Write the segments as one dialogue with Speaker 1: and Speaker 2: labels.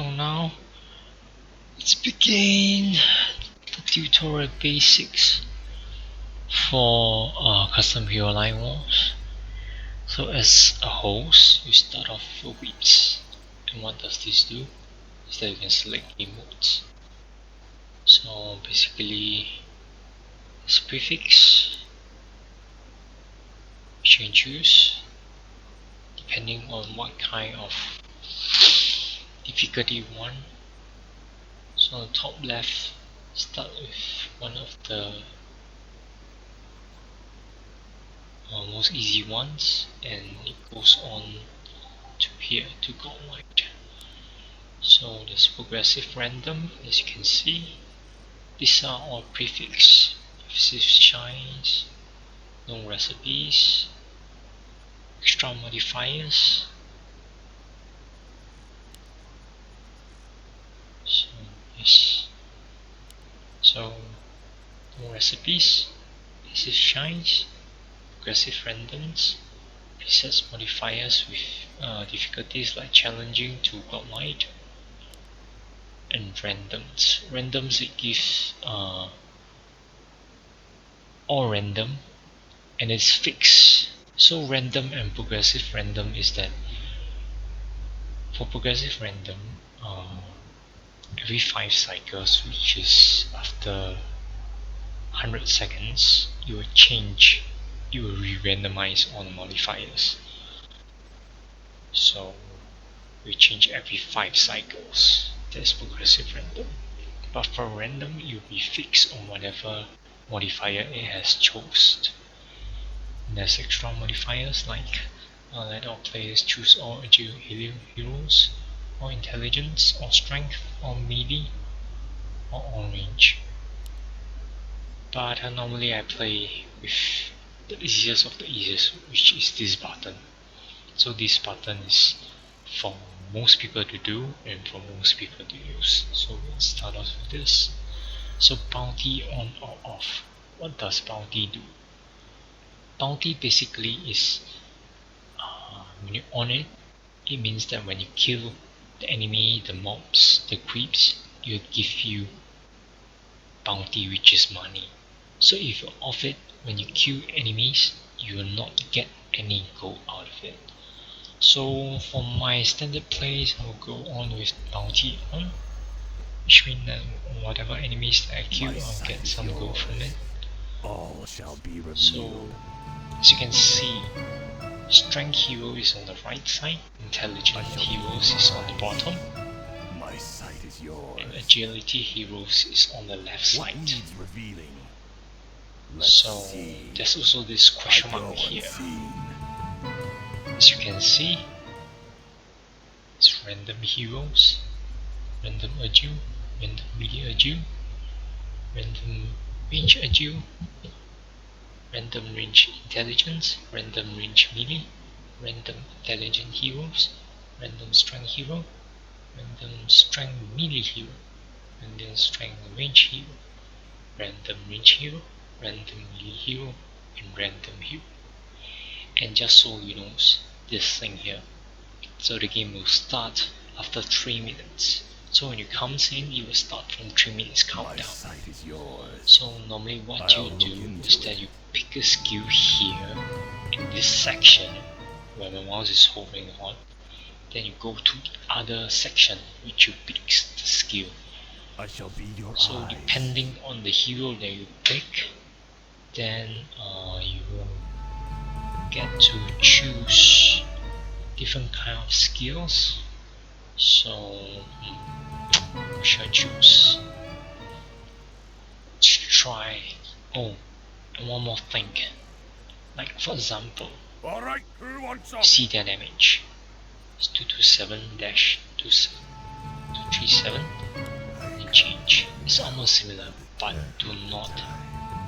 Speaker 1: So now let's begin the tutorial basics for custom hero line wars. So as a host, you start off with, and what does this do? Is that you can select game modes. So basically, this prefix which you can choose depending on what kind of difficulty you want. So on the top left, start with one of the most easy ones, and it goes on to here to godlike. So there's progressive random, as you can see. These are all prefix, shines, no recipes, extra modifiers. So yes, so no recipes, this is shines, progressive randoms, presets modifiers with difficulties like challenging to godlike, and randoms. Randoms, it gives all random and it's fixed. So random and progressive random is that for progressive random, every 5 cycles, which is after 100 seconds, you will change, you will re-randomize all the modifiers. So we change every 5 cycles. That's progressive random. But for random, you'll be fixed on whatever modifier it has chosen. There's extra modifiers like let all players choose all agile heroes, or intelligence, or strength, or melee, or all range. But normally I play with the easiest of the easiest, which is this button. So this button is for most people to do and for most people to use. So let's start off with this. So bounty on or off. What does bounty do? Bounty basically is when you on it, it means that when you kill the enemy, the mobs, the creeps, it will give you bounty, which is money. So if you're off it, when you kill enemies, you will not get any gold out of it. So for my standard plays, I will go on with bounty on, which means that whatever enemies that I kill, I'll get some gold from it.
Speaker 2: All shall be revealed.
Speaker 1: So as you can see, strength hero is on the right side, intelligent heroes is on the bottom,
Speaker 2: my sight is yours.
Speaker 1: and agility heroes is on the left
Speaker 2: What
Speaker 1: side.
Speaker 2: needs revealing?
Speaker 1: So there's also this question mark here. As you can see, it's random heroes, random agile, random melee agile, random range agile, random range intelligence, random range melee, random intelligent heroes, random strength hero, random strength melee hero, random strength range hero, random range hero, random melee hero, and random hero. And just so you know this thing here, so the game will start after 3 minutes. So when you comes in, it will start from 3 minutes countdown. So normally what you do is that you pick a skill here in this section where the mouse is hovering on, then you go to the other section which you pick the skill. So depending on the hero that you pick, then you will get to choose different kind of skills. So we shall choose. Let's try. Oh, and one more thing. Like for example, see their damage. It's 227-237 and change. It's almost similar, but do not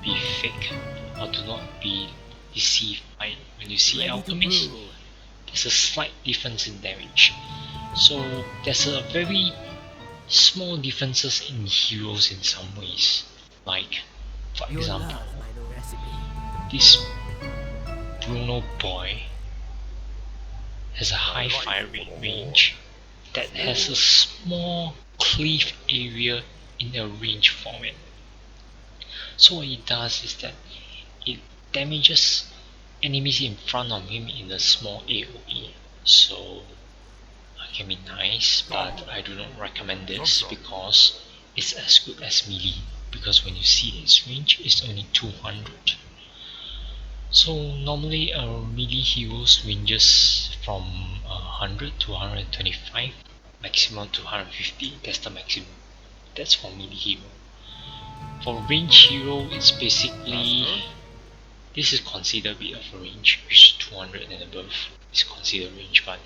Speaker 1: be fake or do not be deceived by when you see alchemist. There's a slight difference in damage. So there's a very small differences in heroes in some ways. Like for example, this Bruno boy has a high fire rate range, that has a small cleave area in a range format. So what it does is that it damages enemies in front of him in a small AoE. So it can be nice, but I do not recommend this because it's as good as melee. Because when you see its range, it's only 200. So normally melee heroes ranges from 100 to 125, maximum to 150. That's the maximum. That's for melee hero. For range hero, it's basically this is considered a bit of a range, which is 200 and above is considered range, but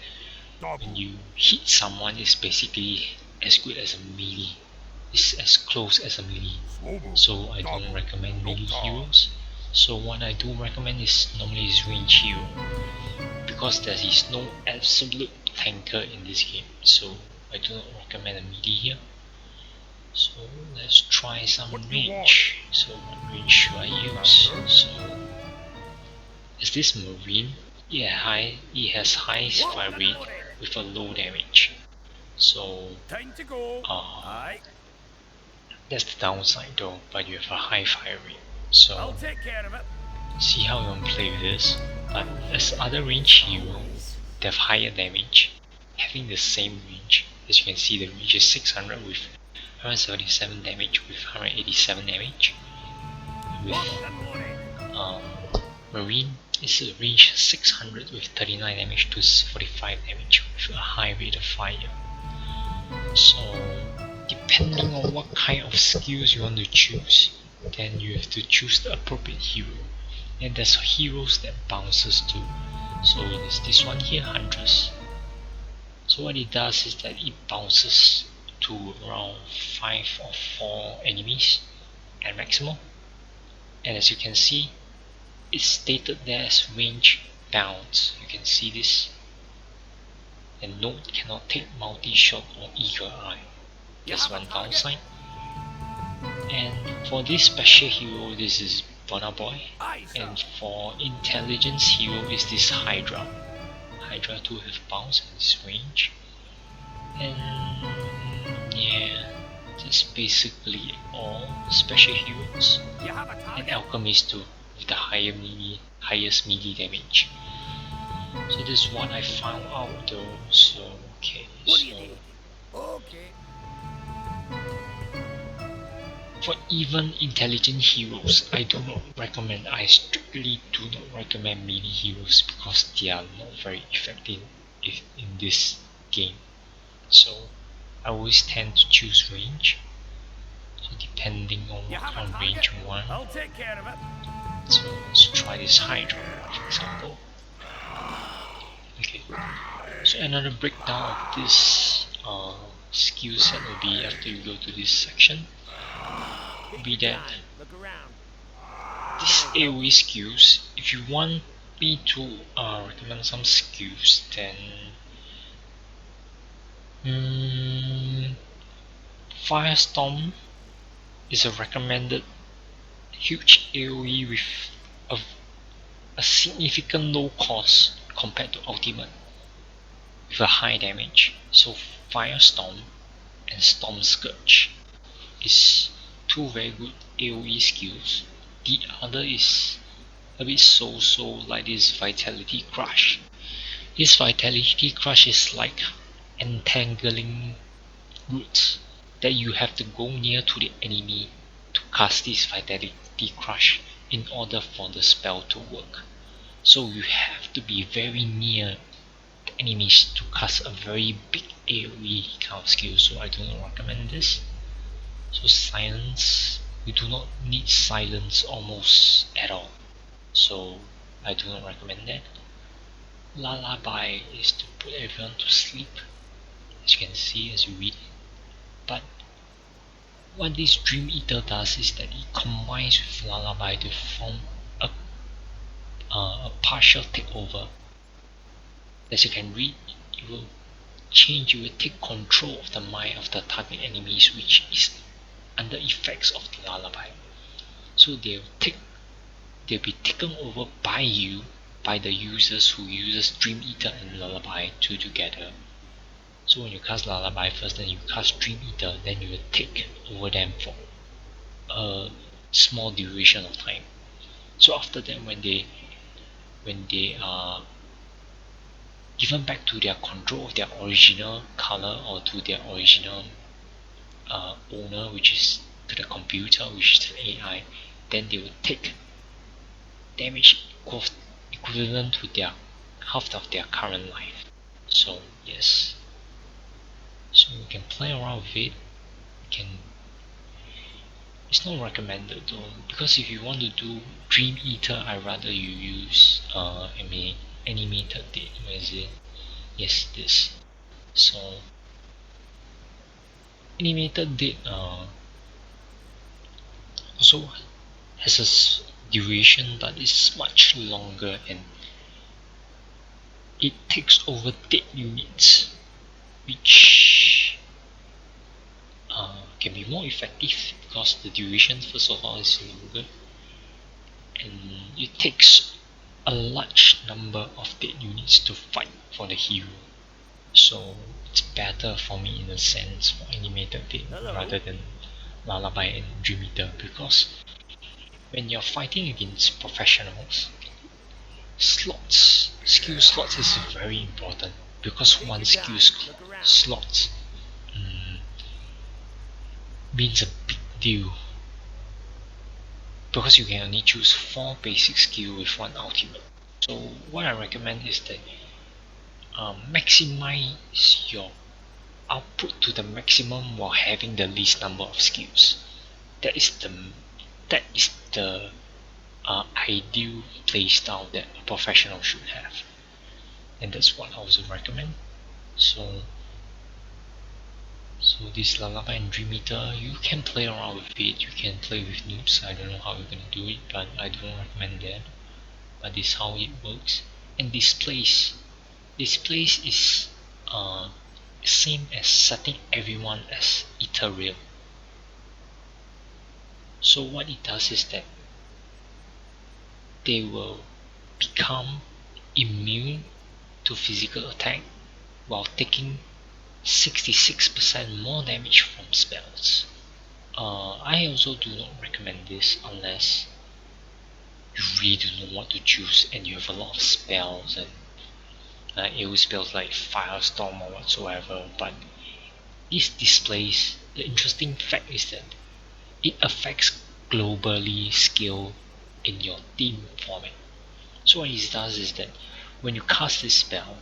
Speaker 1: when you hit someone, it's basically as good as a melee. It's as close as a melee. So I don't recommend melee heroes. So what I do recommend is normally is range hero, because there is no absolute tanker in this game. So I do not recommend a melee here. So let's try some range. So what range should I use? So is this marine? Yeah, it has high fire rate with a low damage. So that's the downside though, but you have a high fire rate. So see how you want to play with this. But as other range heroes, they have higher damage, having the same range. As you can see, the range is 600 with 177 damage with 187 damage. With marine, it's a range 600 with 39 damage to 45 damage with a high rate of fire. So depending on what kind of skills you want to choose, then you have to choose the appropriate hero. And there's heroes that bounces too. So there's this one here, Huntress. So what it does is that it bounces to around 5 or 4 enemies at maximum. And as you can see, it's stated there as range bounce. You can see this. And note cannot take multi-shot or eagle eye. That's one downside. And for this special hero, this is Bonner Boy. And for intelligence hero is this Hydra. Hydra too have bounce and this range. And yeah, that's basically all the special heroes. And alchemist too, with the highest melee damage. So this is what I found out though. So okay, for even intelligent heroes, I do not recommend. I strictly do not recommend melee heroes because they are not very effective in this game. So I always tend to choose range. So depending on what kind of range you want. So let's try this Hydra, for example. Okay. So another breakdown of this skill set will be after you go to this section. Be that these AoE skills, if you want me to recommend some skills, then Firestorm is a recommended huge AoE with a significant low cost compared to Ultimate with a high damage. So Firestorm and Storm Scourge is two very good AoE skills. The other is a bit so-so, like this Vitality Crush. This Vitality Crush is like entangling roots that you have to go near to the enemy to cast this Vitality Crush in order for the spell to work. So you have to be very near the enemies to cast a very big AoE kind of skill, so I do not recommend this. So silence, you do not need silence almost at all, so I do not recommend that. Lullaby is to put everyone to sleep, as you can see as you read it. But what this Dream Eater does is that it combines with Lullaby to form a partial takeover. As you can read, it will take control of the mind of the target enemies which is under effects of the lullaby. So they'll be taken over by you, by the users who uses Dream Eater and Lullaby two together. So when you cast Lullaby first, then you cast Dream Eater, then you will take over them for a small duration of time. So after that, when they are given back to their control of their original color or to their original owner, which is to the computer, which is the AI, then they will take damage equivalent to their half of their current life. So yes, so you can play around with it. It's not recommended though, because if you want to do Dream Eater, I rather you use animated date. Where is it? Yes, this. So animated date also has a duration, but it's much longer and it takes over dead units, which can be more effective because the duration first of all is longer and it takes a large number of dead units to fight for the hero. So it's better for me in a sense for animated date rather than Lullaby and Dream Eater, because when you're fighting against professionals, skill slots is very important, because one skill slot means a big deal, because you can only choose 4 basic skill with 1 ultimate. So what I recommend is that maximize your output to the maximum while having the least number of skills. That is the ideal playstyle that a professional should have, and that's what I also recommend. So this Lullaby and Dream Eater, you can play around with it. You can play with noobs. I don't know how you're gonna do it, but I don't recommend that. But this is how it works. And displays is same as setting everyone as ethereal. So what it does is that they will become immune to physical attack while taking 66% more damage from spells. I also do not recommend this unless you really don't know what to choose and you have a lot of spells and AoE spells like Firestorm or whatsoever. But these displays, the interesting fact is that it affects globally scale in your team format. So what it does is that when you cast this spell,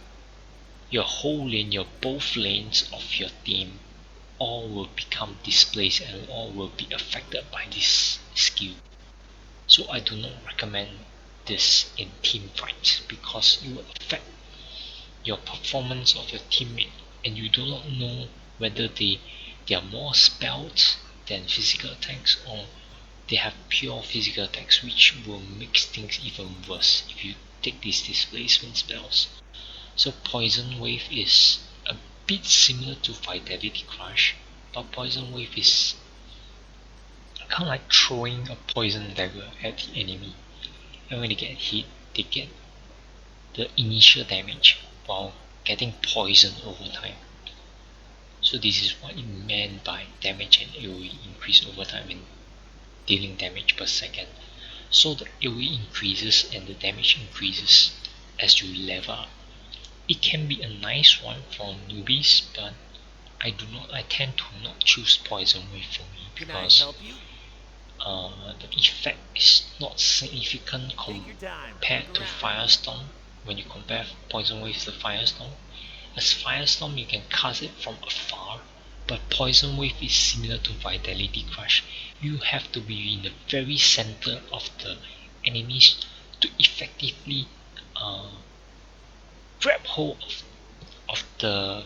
Speaker 1: your whole lane, your both lanes of your team all will become displaced and all will be affected by this skill. So I do not recommend this in team fights, because it will affect your performance of your teammate and you do not know whether they are more spells than physical attacks, or they have pure physical attacks, which will make things even worse if you take these displacement spells. So Poison Wave is a bit similar to Vitality Crush, but Poison Wave is kind of like throwing a poison dagger at the enemy, and when they get hit, they get the initial damage while getting poisoned over time. So this is what it meant by damage and AoE increase over time and dealing damage per second. So the AoE increases and the damage increases as you level up. It can be a nice one for newbies, but I tend to not choose Poison Wave for me, because the effect is not significant compared to Firestorm. When you compare Poison Wave to Firestorm, as Firestorm you can cast it from afar, but Poison Wave is similar to Vitality Crush. You have to be in the very center of the enemies to effectively grab hold of the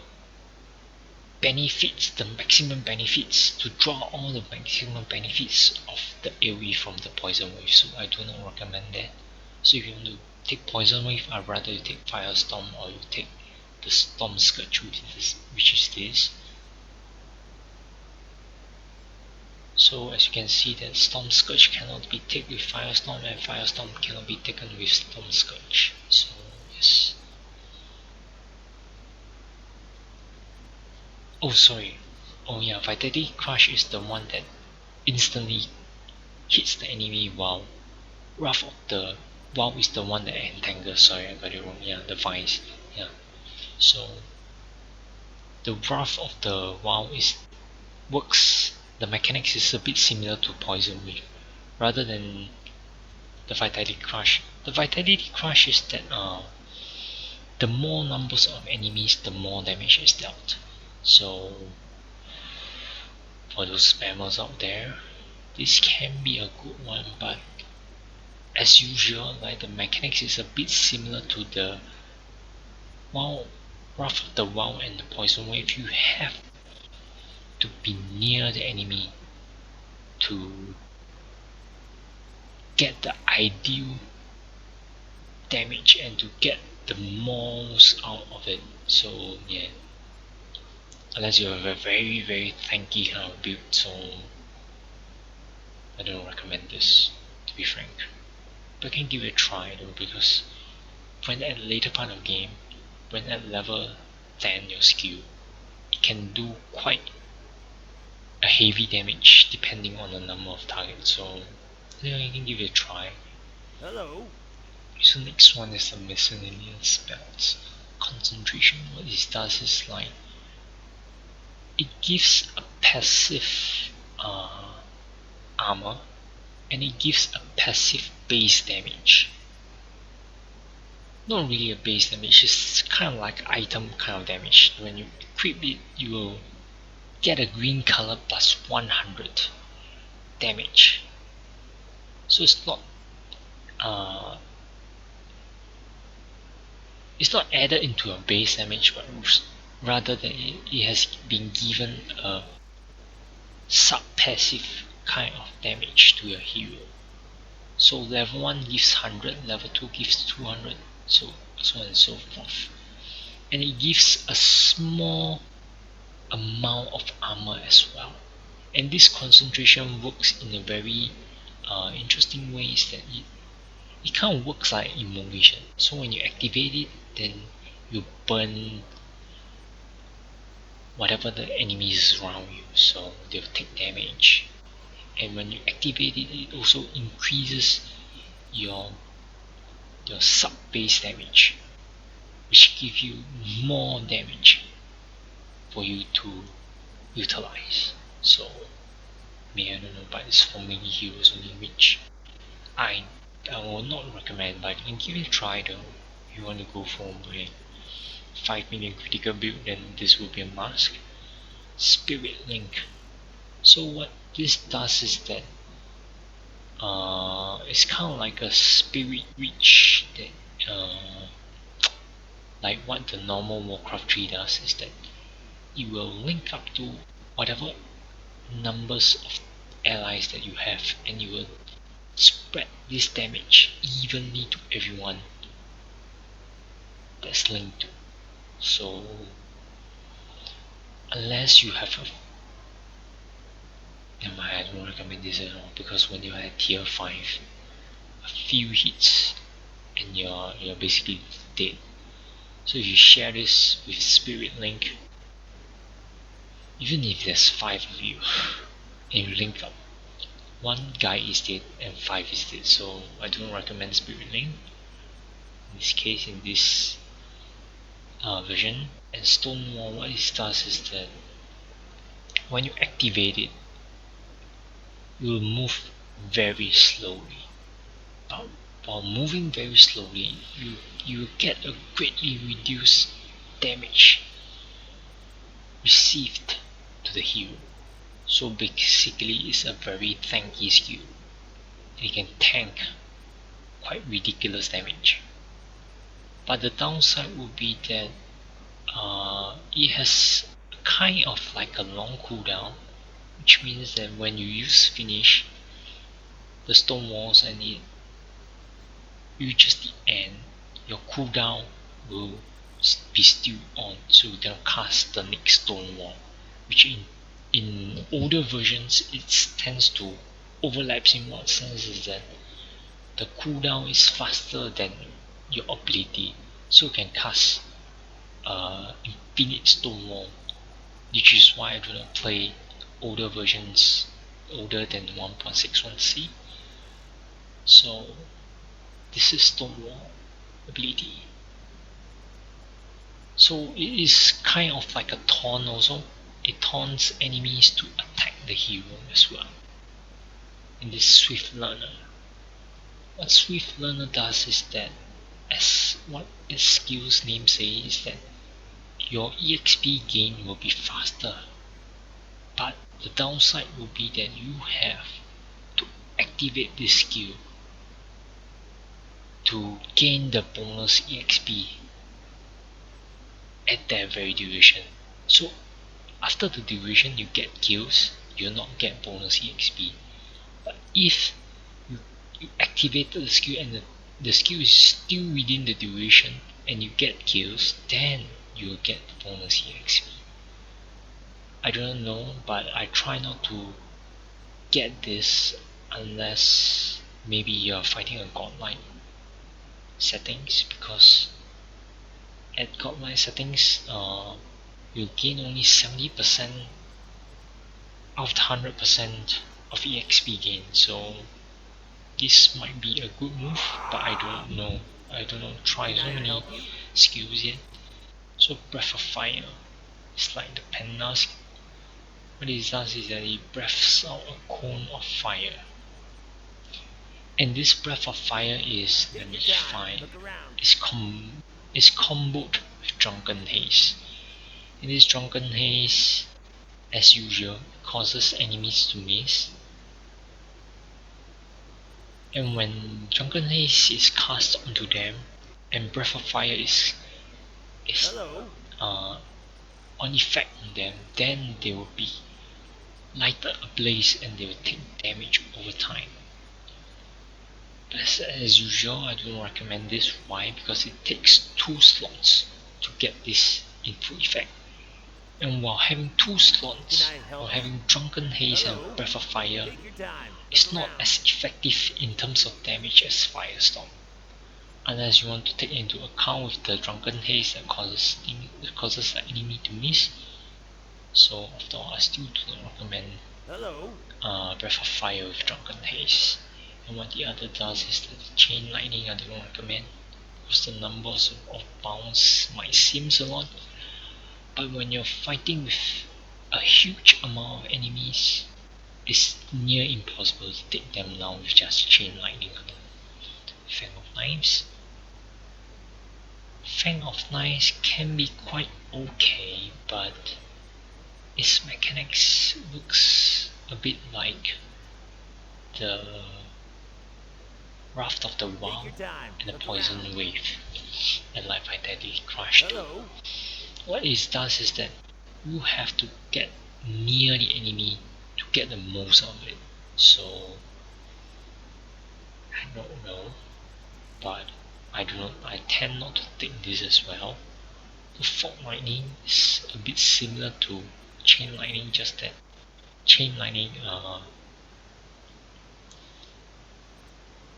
Speaker 1: benefits, the maximum benefits, to draw all the maximum benefits of the AoE from the Poison Wave. So I do not recommend that. So if you want to take Poison Wave, I'd rather you take Firestorm or you take the Storm Scourge, which is this. So as you can see that Storm Scourge cannot be taken with Firestorm and Firestorm cannot be taken with Storm Scourge. So yes. Oh, sorry. Oh yeah, Vitality Crush is the one that instantly hits the enemy, while Wrath of the Wow is the one that entangles. Sorry, I got it wrong. Yeah, the Vice. Yeah. So the Wrath of the Wow works. The mechanics is a bit similar to Poison Wave, rather than the Vitality Crush. The Vitality Crush is that the more numbers of enemies, the more damage is dealt. So for those spammers out there, this can be a good one, but as usual, like the mechanics is a bit similar to the Wow, Wrath of the Wow and the Poison Wave. You have to be near the enemy to get the ideal damage and to get the most out of it. So yeah, unless you have a very tanky kind of build, so I don't recommend this, to be frank. But you can give it a try though, because when at the later part of the game, when at level 10 your skill, it can do quite a heavy damage depending on the number of targets. So yeah, you can give it a try.
Speaker 2: Hello.
Speaker 1: So next one is the miscellaneous spells. Concentration. What it does is like it gives a passive armor, and it gives a passive base damage. Not really a base damage, it's kind of like item kind of damage. When you equip it, you will get a green color plus 100 damage. So uh, it's not added into a base damage, but rather than it has been given a sub-passive kind of damage to your hero. So level 1 gives 100, level 2 gives 200, so on and so forth. And it gives a small amount of armor as well. And this concentration works in a very interesting way, is that it kind of works like immolation. So when you activate it, then you burn whatever the enemies around you, so they'll take damage. And when you activate it, it also increases your sub base damage, which gives you more damage for you to utilize. So I don't know, but it's for many heroes only, which I will not recommend, but you can give it a try though. If you want to go for a 5 million critical build, then this will be a must. Spirit Link. So what this does is that it's kind of like a spirit reach that like what the normal Warcraft 3 does is that it will link up to whatever numbers of allies that you have, and you will spread this damage evenly to everyone that's linked to. So unless you have I don't recommend this at all, because when you're at tier 5, a few hits and you're basically dead. So if you share this with Spirit Link, even if there's 5 of you and you link up, one guy is dead and 5 is dead. So I don't recommend Spirit Link in this case, in this version. And Stonewall, what it does is that when you activate it, you will move very slowly. But while moving very slowly, you get a greatly reduced damage received to the hero. So basically it's a very tanky skill. It can tank quite ridiculous damage. But the downside would be that it has kind of like a long cooldown, which means that when you use finish the stone walls and it reaches the end, your cooldown will be still on, so you cannot cast the next stone wall, which in older versions it tends to overlaps. In what sense is that the cooldown is faster than your ability, so you can cast infinite stone wall which is why I do not play older versions older than 1.61c. So this is Stonewall ability. So it is kind of like a taunt also. It taunts enemies to attack the hero as well. And this Swift Learner. What Swift Learner does is that, as what its skill's name says, is that your EXP gain will be faster. But the downside will be that you have to activate this skill to gain the bonus EXP at that very duration. So after the duration you get kills, you'll not get bonus EXP. But if you activated the skill and the skill is still within the duration and you get kills, then you'll get the bonus EXP. I don't know, but I try not to get this unless maybe you're fighting a godlike settings, because at godlike settings you gain only 70% of the 100% of EXP gain, so this might be a good move, but I don't know. I don't know, try so many skills yet. So Breath of Fire, it's like the pandas. What it does is that it breathes out a cone of fire. And this Breath of Fire is, let me find, is comboed with Drunken Haze. In this Drunken Haze, as usual, causes enemies to miss. And when Drunken Haze is cast onto them, and Breath of Fire is on effect on them, then they will be lighted ablaze and they will take damage over time. As usual, I don't recommend this. Why? Because it takes 2 slots to get this in full effect. And while having 2 slots, while having Drunken Haze and Breath of Fire, it's not as effective in terms of damage as Firestorm. Unless you want to take into account with the Drunken Haze that causes the enemy to miss. So after all, I still do not recommend Breath of Fire with Drunken Haze. And what the other does is that the Chain Lightning I don't recommend, because the numbers of bounce might seem a lot, but when you're fighting with a huge amount of enemies, it's near impossible to take them down with just Chain Lightning alone. Fang of Knives. Fang of Knives can be quite okay, but its mechanics looks a bit like the Wrath of the Wild and the Poison Wave and like Vitality Crush too. What it does is that you have to get near the enemy to get the most of it. So I don't know, but I tend not to take this as well. The Fog Lightning is a bit similar to Chain Lightning, just that Chain Lightning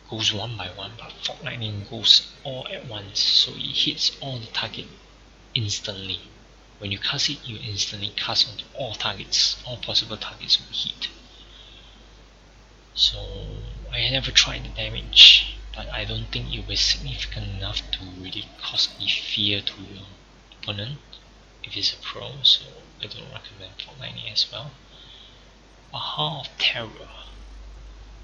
Speaker 1: goes one by one, but Fog Lightning goes all at once, so it hits all the target instantly. When you cast it, you instantly cast onto all targets, all possible targets will hit. So I never tried the damage, but I don't think it was significant enough to really cause me fear to your opponent if it's a pro, so I don't recommend Fog Lightning as well. A Heart of Terror.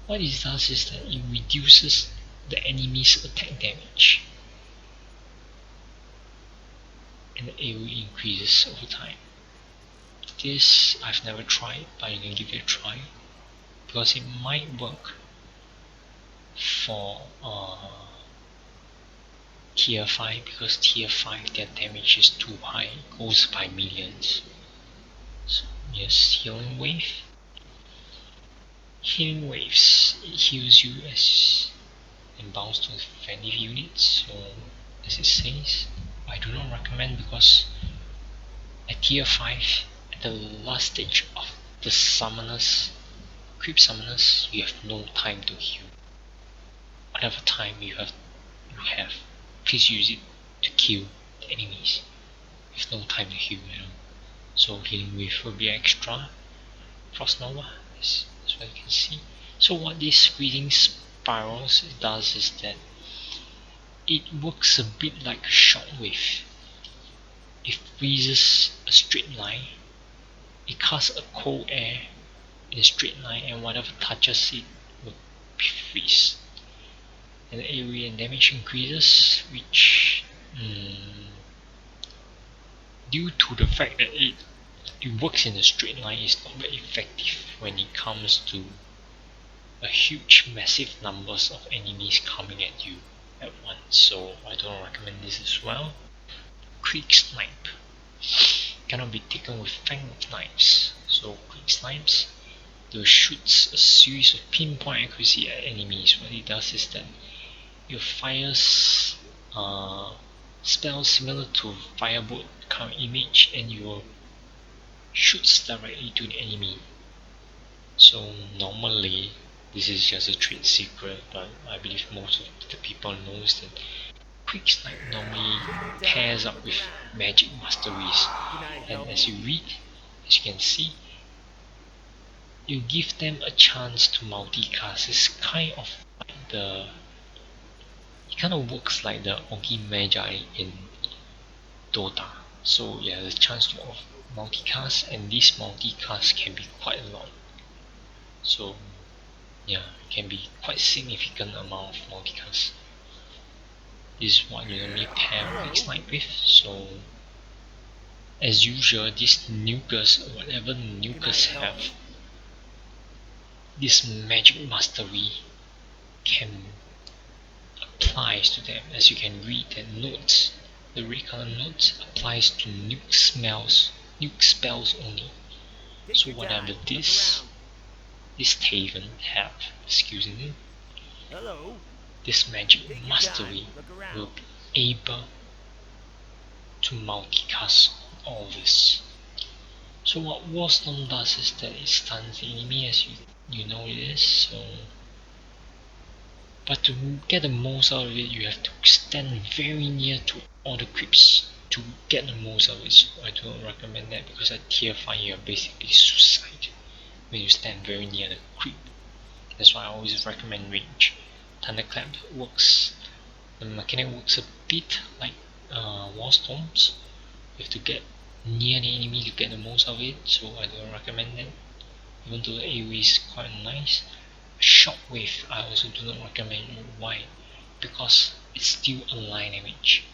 Speaker 1: What it does is that it reduces the enemy's attack damage, and the AoE increases over time. This I've never tried, but you can give it a try, because it might work for tier 5, because tier 5 their damage is too high, it goes by millions. So yes, Healing Wave. Healing Waves, it heals you as and bounce to defensive units, so as it says, I do not recommend, because at tier 5, at the last stage of the summoners, creep summoners, you have no time to heal. Whatever time you have, please use it to kill the enemies. You have no time to heal, so healing wave will be extra. Frost Nova, as what you can see. So what this breathing spirals does is that it works a bit like a shockwave. It freezes a straight line, it casts a cold air in a straight line, and whatever touches it will freeze. And the AoE and damage increases, which due to the fact that it works in a straight line, is not very effective when it comes to a huge massive numbers of enemies coming at you at once, so I don't recommend this as well. Quick snipe cannot be taken with fanged knives, so quick snipes will shoot a series of pinpoint accuracy at enemies. What it does is that it fires spells similar to firebolt kind of image, and you will shoot directly to the enemy. So normally this is just a trade secret, but I believe most of the people knows that quick snipe normally pairs up with magic masteries, and as you read, as you can see, you give them a chance to multicast. It's kind of like it kind of works like the Ogi Magi in Dota. So yeah, the chance to multicast, and this multicast can be quite a lot. So yeah, it can be quite significant amount of multicast. This is what you normally pair quick snipe with. So as usual, these nukers, whatever nukers have, this magic mastery can apply to them. As you can read, the notes, the red color notes applies to nuke spells only. So whatever this Taven have, excuse me, this magic mastery will be able to multicast all this. So what Warstorm does is that it stuns the enemy, as you know it is. So, but to get the most out of it, you have to stand very near to all the creeps to get the most out of it. So I do not recommend that, because at tier 5 you are basically suicide when you stand very near the creep. That's why I always recommend range. Thunderclap works, the mechanic works a bit like Warstorms. You have to get near the enemy to get the most of it, so I don't recommend that. Even though the AoE is quite nice. Shockwave I also do not recommend. Why? Because it's still a line damage.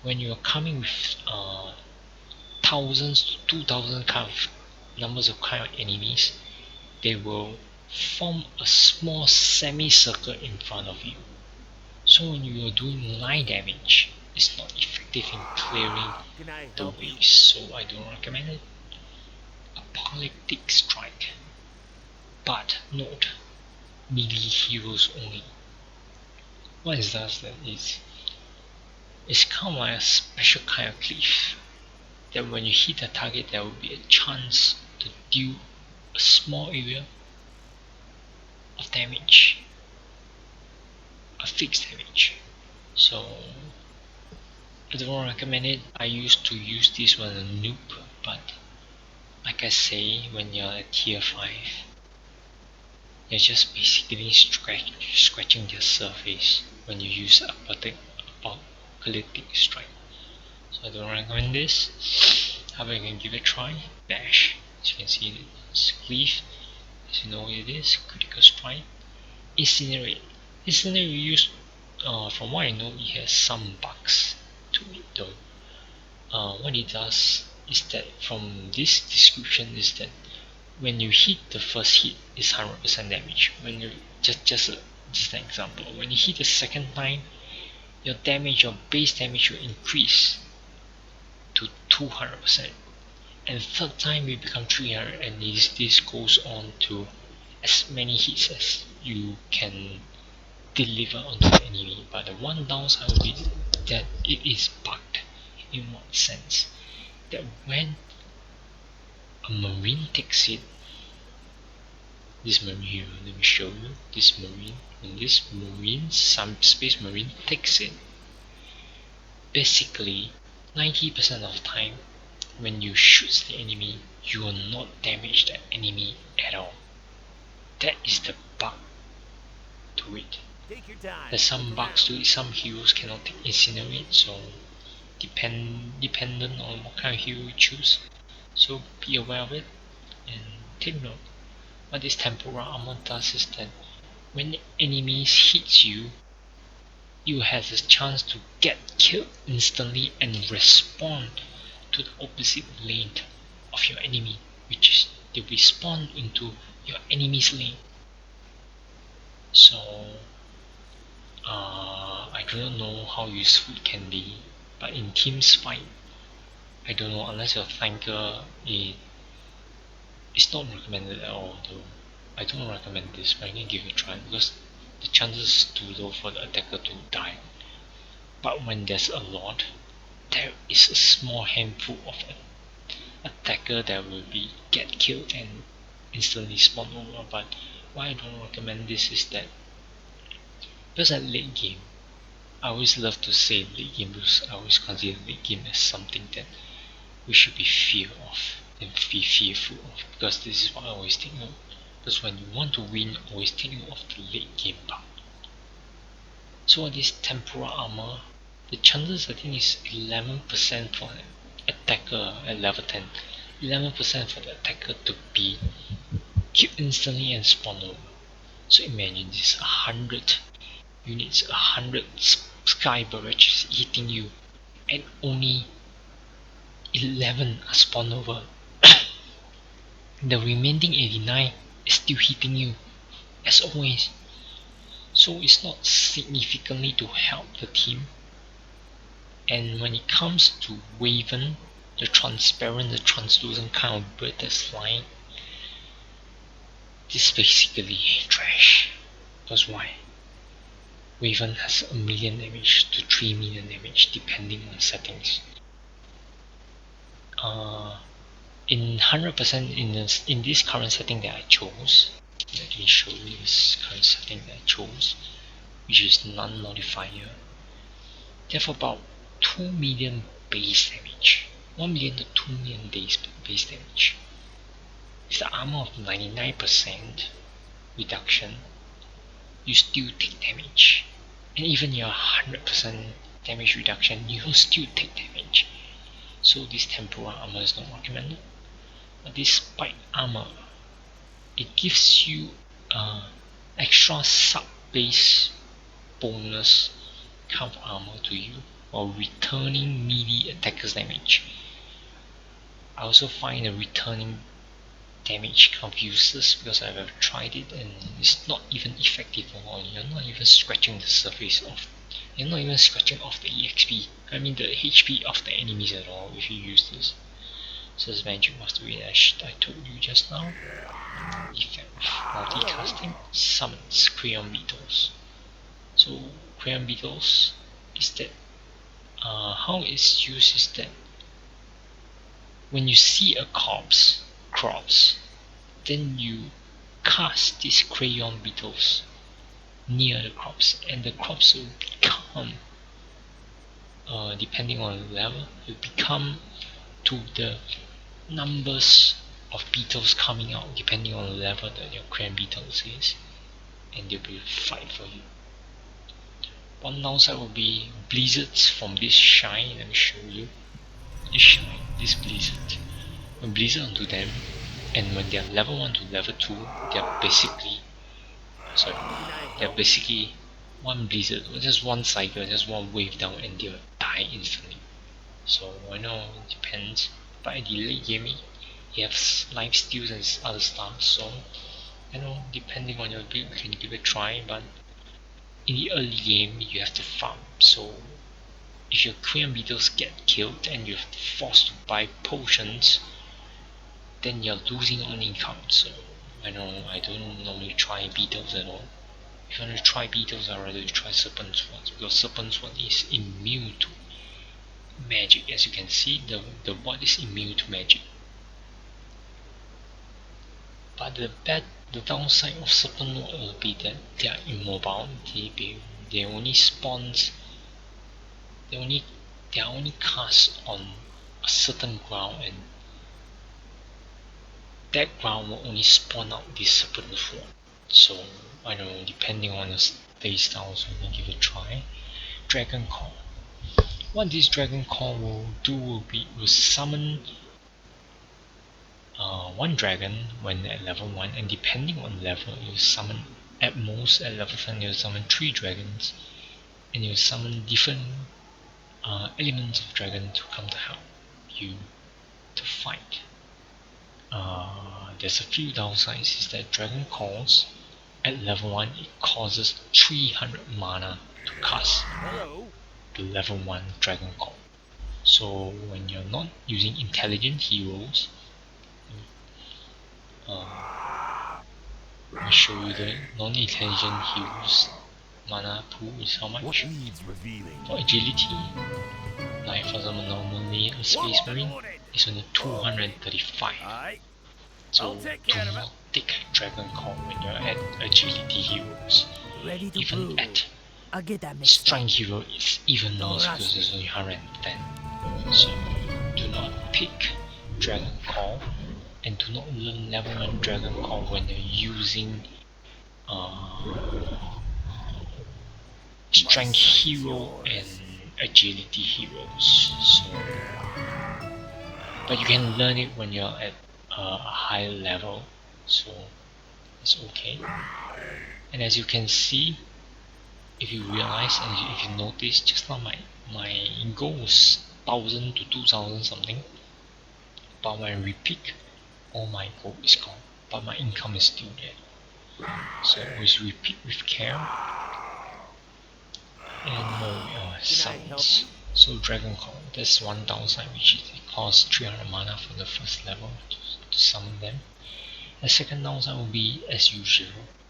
Speaker 1: When you are coming with thousands to 2,000 kind of numbers of kind of enemies, they will form a small semicircle in front of you. So when you are doing line damage, it's not effective in clearing the waves, so I don't recommend it. Apocalyptic Strike, but note, melee heroes only. What it does that is, it's kind of like a special kind of cleave, that when you hit a target, there will be a chance to deal a small area of damage, a fixed damage. So I don't recommend it. I used to use this when a noob, but like I say, when you're at tier 5, you're just basically scratching the surface when you use Apocalyptic Strike. So I don't recommend this. However, you can give it a try. Dash, as you can see, it's cleave, as you know what it is. Critical Strike. Incinerate. Incinerate you use, from what I know, it has some bugs to it though. What it does is that, from this description, is that when you hit the first hit, it's 100% damage. When you just an example, when you hit the second time, your base damage will increase to 200%, and third time will become 300, and this goes on to as many hits as you can deliver onto the enemy. But the one downside will be that it is bugged. In what sense? That when a marine takes it, this marine hero, let me show you this marine. When this marine, some space marine takes it, basically 90% of the time when you shoot the enemy, you will not damage the enemy at all. That is the bug to it.
Speaker 2: Take your time.
Speaker 1: There's some bugs to it. Some heroes cannot take incinerate, so dependent on what kind of hero you choose. So be aware of it and take note. What this temporal armor does is that when enemies hit you, you have a chance to get killed instantly and respawn to the opposite lane of your enemy, which is they respawn into your enemy's lane. So I don't know how useful it can be, but in teams fight, I don't know, unless you're a tanker, it's not recommended at all though. I don't recommend this, but I'm gonna give it a try because the chances are too low for the attacker to die. But when there's a lot, there is a small handful of attacker that will get killed and instantly spawn over. But why I don't recommend this is that because at late game, I always love to say late game because I always consider late game as something that we should be fearful of because this is what I always take note. Because when you want to win, always take note of the late game part. So this temporal armor, the chances I think is 11% for an attacker at level 10. 11% for the attacker to be killed instantly and spawn over. So imagine this 100 units, 100 sky barrages hitting you, and only 11 are spawn over. The remaining 89 is still hitting you, as always. So it's not significantly to help the team. And when it comes to Waven, the transparent, the translucent kind of bird that's flying, this is basically trash. Because why? Waven has 1 million damage to 3 million damage depending on settings. In 100% in this current setting that I chose, let me show you this current setting that I chose, which is non-modifier. They have about 2 million base damage, 1 million to 2 million base damage. With the armor of 99% reduction, you still take damage, and even your 100% damage reduction, you will still take damage. So this temporal armor is not recommended. But this spike armor, it gives you extra sub-base bonus kind of armor to you while returning melee attackers damage. I also find the returning damage kind of useless because I've tried it and it's not even effective at all. You're not even scratching the surface of, you're not even scratching off the EXP, I mean the HP of the enemies at all if you use this. So this magic mastery I told you just now. Effect multicasting summons crayon beetles. So crayon beetles is that how it's used is that when you see a corpse, then you cast these crayon beetles near the corpse, and the corpse will become, depending on the level, will become to the numbers of beetles coming out depending on the level that your crayon beetles is, and they'll be fight for you. One downside will be blizzards from this shine. Let me show you this shine, this blizzard. When blizzard onto them, and when they're level 1 to level 2, they're basically one blizzard, just one cycle, just one wave down, and they'll die instantly. So I know it depends, but at the late game you have life steals and other stuff, so I know depending on your build you can give it a try, but in the early game you have to farm. So if your crayon beetles get killed and you're forced to buy potions, then you're losing on income. So I know I don't normally try beetles at all. If you want to try beetles, I'd rather you try serpent swords, because serpent sword is immune to magic. As you can see, the bot is immune to magic. But the downside of serpent sword will be that they are immobile. They only spawns. They are only cast on a certain ground, and that ground will only spawn out this certain form. So I don't know, depending on your play style, so you can give it a try. Dragon Call. What this Dragon Call will do will summon one dragon when at level 1, and depending on level, you summon at most at level 10 you summon 3 dragons, and you summon different elements of dragon to come to help you to fight. There's a few downsides is that Dragon Calls at level 1 it causes 300 mana to cast the level 1 Dragon Call. So when you're not using intelligent heroes, I'll show you the non-intelligent heroes mana pool is how much. For agility, like for example normally a space marine is only 235. So do not take Dragon Call when you're at agility heroes. Even at strength hero is even worse because it's only 110. So do not pick Dragon Call, and do not learn level 1 Dragon Call when you're using strength hero and agility heroes. So, but you can learn it when you're at a higher level, so it's okay. And as you can see, if you realize and if you notice, just now my goal was 1000 to 2000 something, but when I repick, all my gold is gone, but my income is still there. So always repeat with care. And more sounds. So Dragon Call, there's one downside, which is it costs 300 mana for the first level to summon them. The second downside will be, as usual,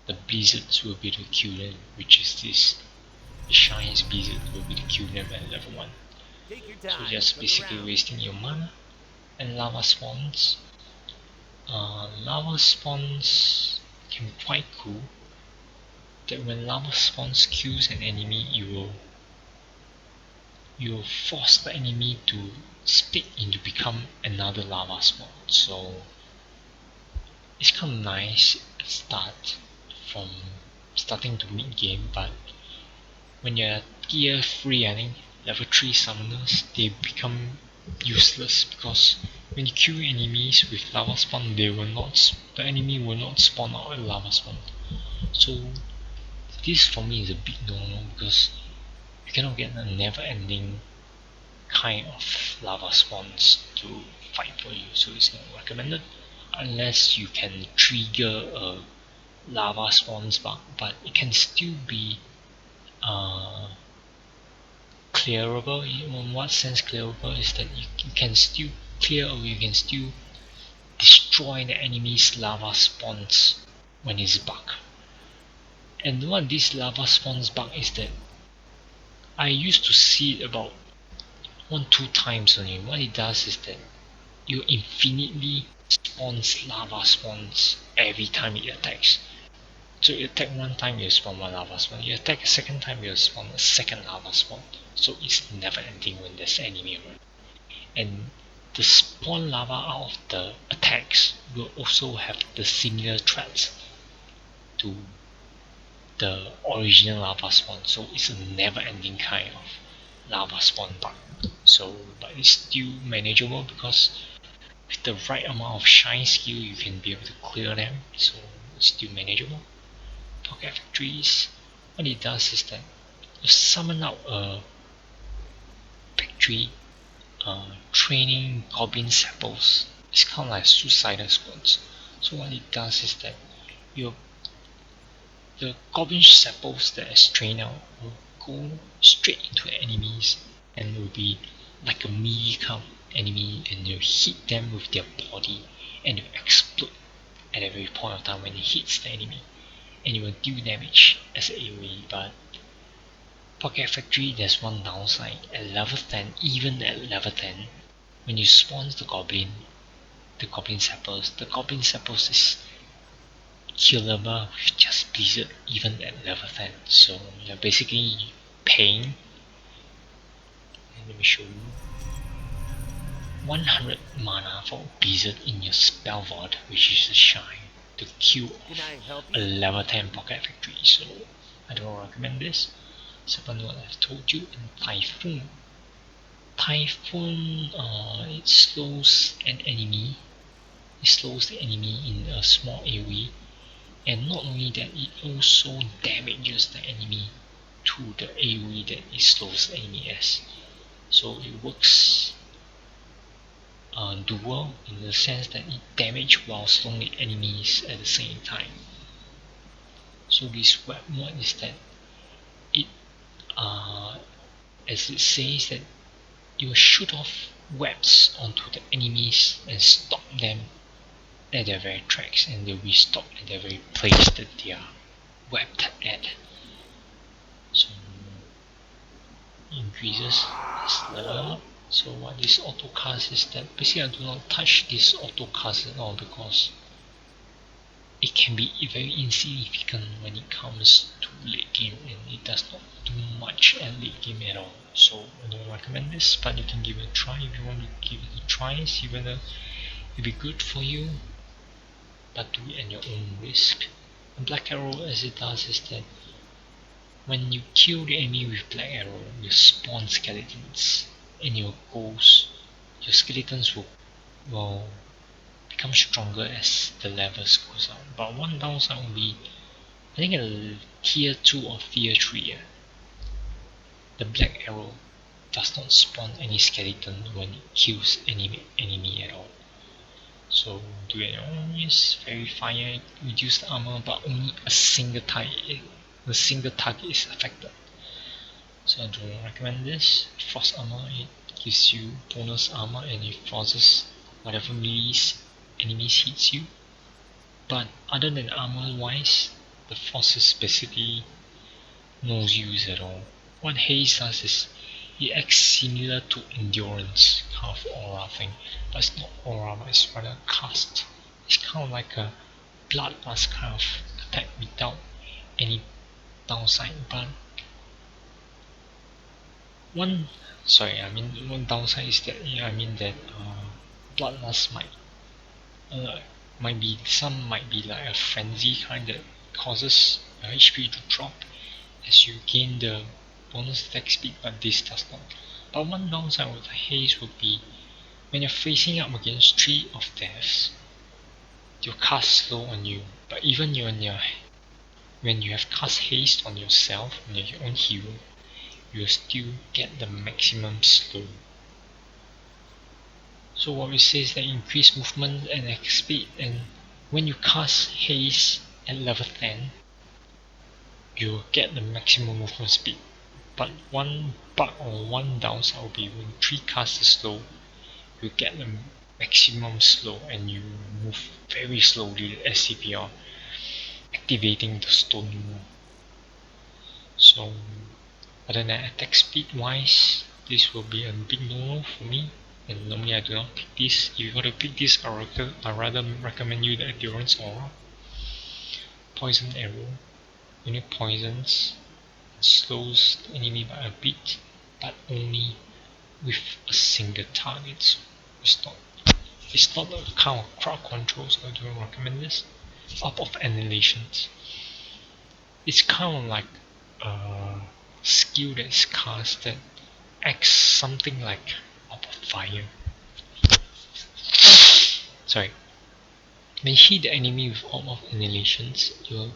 Speaker 1: the blizzards will be to kill them, which is this. The Shine's blizzard will be to kill them at level 1. So just basically wasting your mana. And lava spawns. Lava spawns can be quite cool. That when lava spawns kills an enemy, you will force the enemy to split into become another lava spawn. So it's kind of nice at start, from starting to mid game, but when you're tier 3, I think level 3 summoners, they become useless because when you kill enemies with lava spawn, the enemy will not spawn out a lava spawn. So this for me is a big no-no, because you cannot get a never-ending kind of lava spawns to fight for you, so it's not recommended unless you can trigger a lava spawns bug, but it can still be clearable. In what sense clearable is that you can still clear, or you can still destroy the enemy's lava spawns when it's bug. And what this lava spawns bug is that I used to see it about 1-2 times only. What it does is that you infinitely spawns lava spawns every time it attacks. So you attack one time, you spawn one lava spawn. You attack a second time, you spawn a second lava spawn. So it's never ending when there's enemy around. And the spawn lava out of the attacks will also have the similar threats to the original lava spawn. So it's a never ending kind of lava spawn bug. So, but it's still manageable because with the right amount of shine skill, you can be able to clear them. So it's still manageable. Pocket factories, what it does is that you summon out a factory training goblin sapples. It's kind of like suicidal squads. So what it does is that the goblin sapples that is trained out will go straight into the enemies and will be like a melee kind of enemy, and you hit them with their body and you explode at every point of time when it hits the enemy, and you will deal damage as an AoE. But Pocket Factory, there's one downside. At level 10, even at level 10, when you spawn the goblin sapples is killable with just blizzard even at level 10. So you're basically paying. And let me show you. 100 mana for Blizzard in your spell vault, which is a shine, to kill
Speaker 2: Can I help
Speaker 1: a
Speaker 2: you?
Speaker 1: level 10 pocket factory, so I don't recommend this. Second one I've told you, and Typhoon. Typhoon, it slows an enemy. It slows the enemy in a small AoE, and not only that, it also damages the enemy to the AoE that it slows the enemy as. So it works dual in the sense that it damages while slowing the enemies at the same time. So this web mod is that it, as it says, that you will shoot off webs onto the enemies and stop them at their very tracks, and they'll be stopped at their very place that they are webbed at. So increases this level up. So what this auto cast is that basically I do not touch this auto cast at all, because it can be very insignificant when it comes to late game, and it does not do much at late game at all. So I don't recommend this, but you can give it a try if you want to give it a try, see whether it'll be good for you, but do it at your own risk. And Black Arrow, as it does, is that when you kill the enemy with Black Arrow, you spawn skeletons, and your skeletons will become stronger as the levels goes up. But one downside will be, I think at tier 2 or tier 3, the Black Arrow does not spawn any skeleton when it kills enemy at all. So do it at your own risk, verify it, reduce the armor, but only a single target is affected. So I don't recommend this. Frost armor, it gives you bonus armor and it forces whatever melees enemies hits you. But other than armor wise, the force is basically no use at all. What haste does is it acts similar to endurance kind of aura thing, but it's not aura, but it's rather cast. It's kind of like a bloodlust kind of attack without any downside. But one downside is that bloodlust might be like a frenzy kind that causes your HP to drop as you gain the bonus attack speed, but this does not. But one downside with haste would be when you're facing up against 3 of deaths, your cast slow on you. But even when you have cast haste on yourself, on your own hero, you'll still get the maximum slow. So what we say is that increase movement and attack speed, and when you cast haste at level 10, you'll get the maximum movement speed. But one bug or one downside will be when 3 casts is slow, you get the maximum slow and you move very slowly as if you're activating the stone wall. So other than attack speed wise, this will be a big no for me, and normally I do not pick this. If you want to pick this, I rather recommend you the Endurance Aura. Poison Arrow, when it poisons, it slows the enemy by a bit, but only with a single target. So it's not a kind of crowd control, so I don't recommend this. Up of Annihilations, it's kind of like a skill that's cast that acts something like Up of Fire. Sorry. When you hit the enemy with Orb of Annihilations, you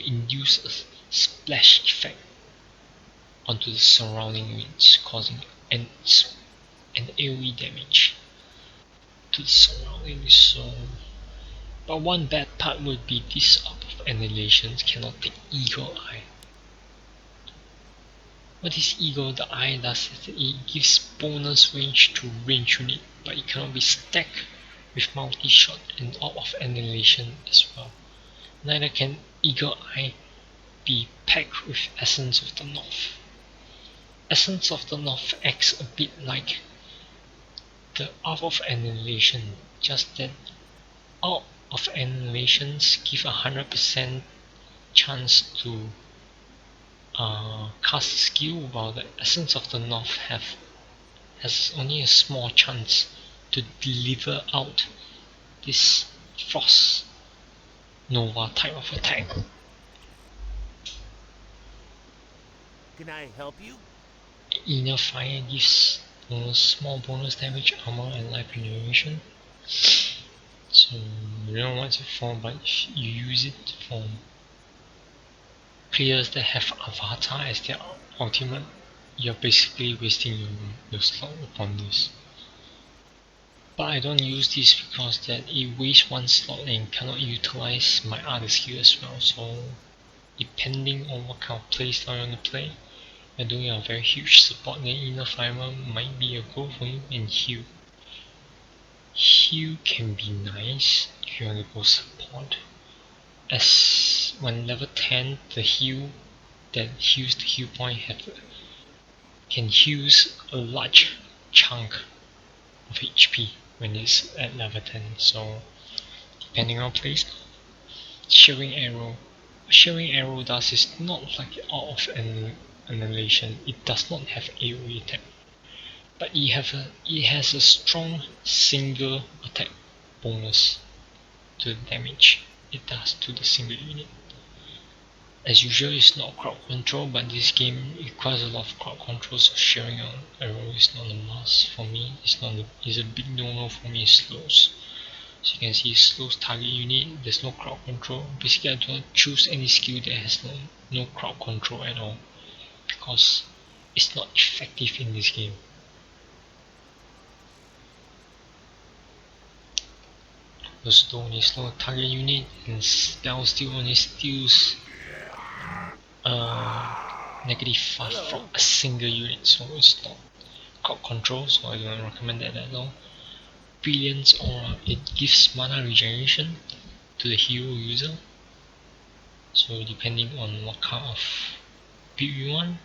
Speaker 1: induce a splash effect onto the surrounding range, causing an AoE damage to the surroundings. So, but one bad part would be this Orb of Annihilations cannot take Eagle Eye. What this Eagle the Eye does is that it gives bonus range to range unit, but it cannot be stacked with multi-shot and Orb of Annihilation as well. Neither can Eagle Eye be packed with Essence of the North. Essence of the North acts a bit like the Orb of Annihilation, just that Orb of Annihilations give 100% chance to cast skill, while the Essence of the North has only a small chance to deliver out this Frost Nova type of attack.
Speaker 2: Can I help you?
Speaker 1: Inner Fire gives small bonus damage, armor, and life regeneration. So you don't know what it's for, but if you use it for players that have Avatar as their ultimate, you're basically wasting your slot upon this. But I don't use this because that it wastes one slot and cannot utilize my other skill as well. So depending on what kind of playstyle you want to play, and doing a very huge support, then Inner Fiber might be a goal for you. And heal. Heal can be nice if you want to go support. As when level 10, the heal that heals the heal point can use a large chunk of HP when it's at level 10. So depending on place, Shivering Arrow. What Shivering Arrow does is not like out of annihilation. It does not have AoE attack, but it has a strong single attack bonus to the damage it does to the single unit. As usual, it's not crowd control, but this game requires a lot of crowd control, so sharing an arrow is not a must for me. It's a big no-no for me. It slows. So you can see it slows target unit. There's no crowd control. Basically, I don't choose any skill that has no crowd control at all, because it's not effective in this game. Those don't only slow target unit, and spell still only steals -5 from a single unit, so it's not crowd control, so I don't recommend that at all. Brilliance Aura, it gives mana regeneration to the hero user, so depending on what kind of build you want.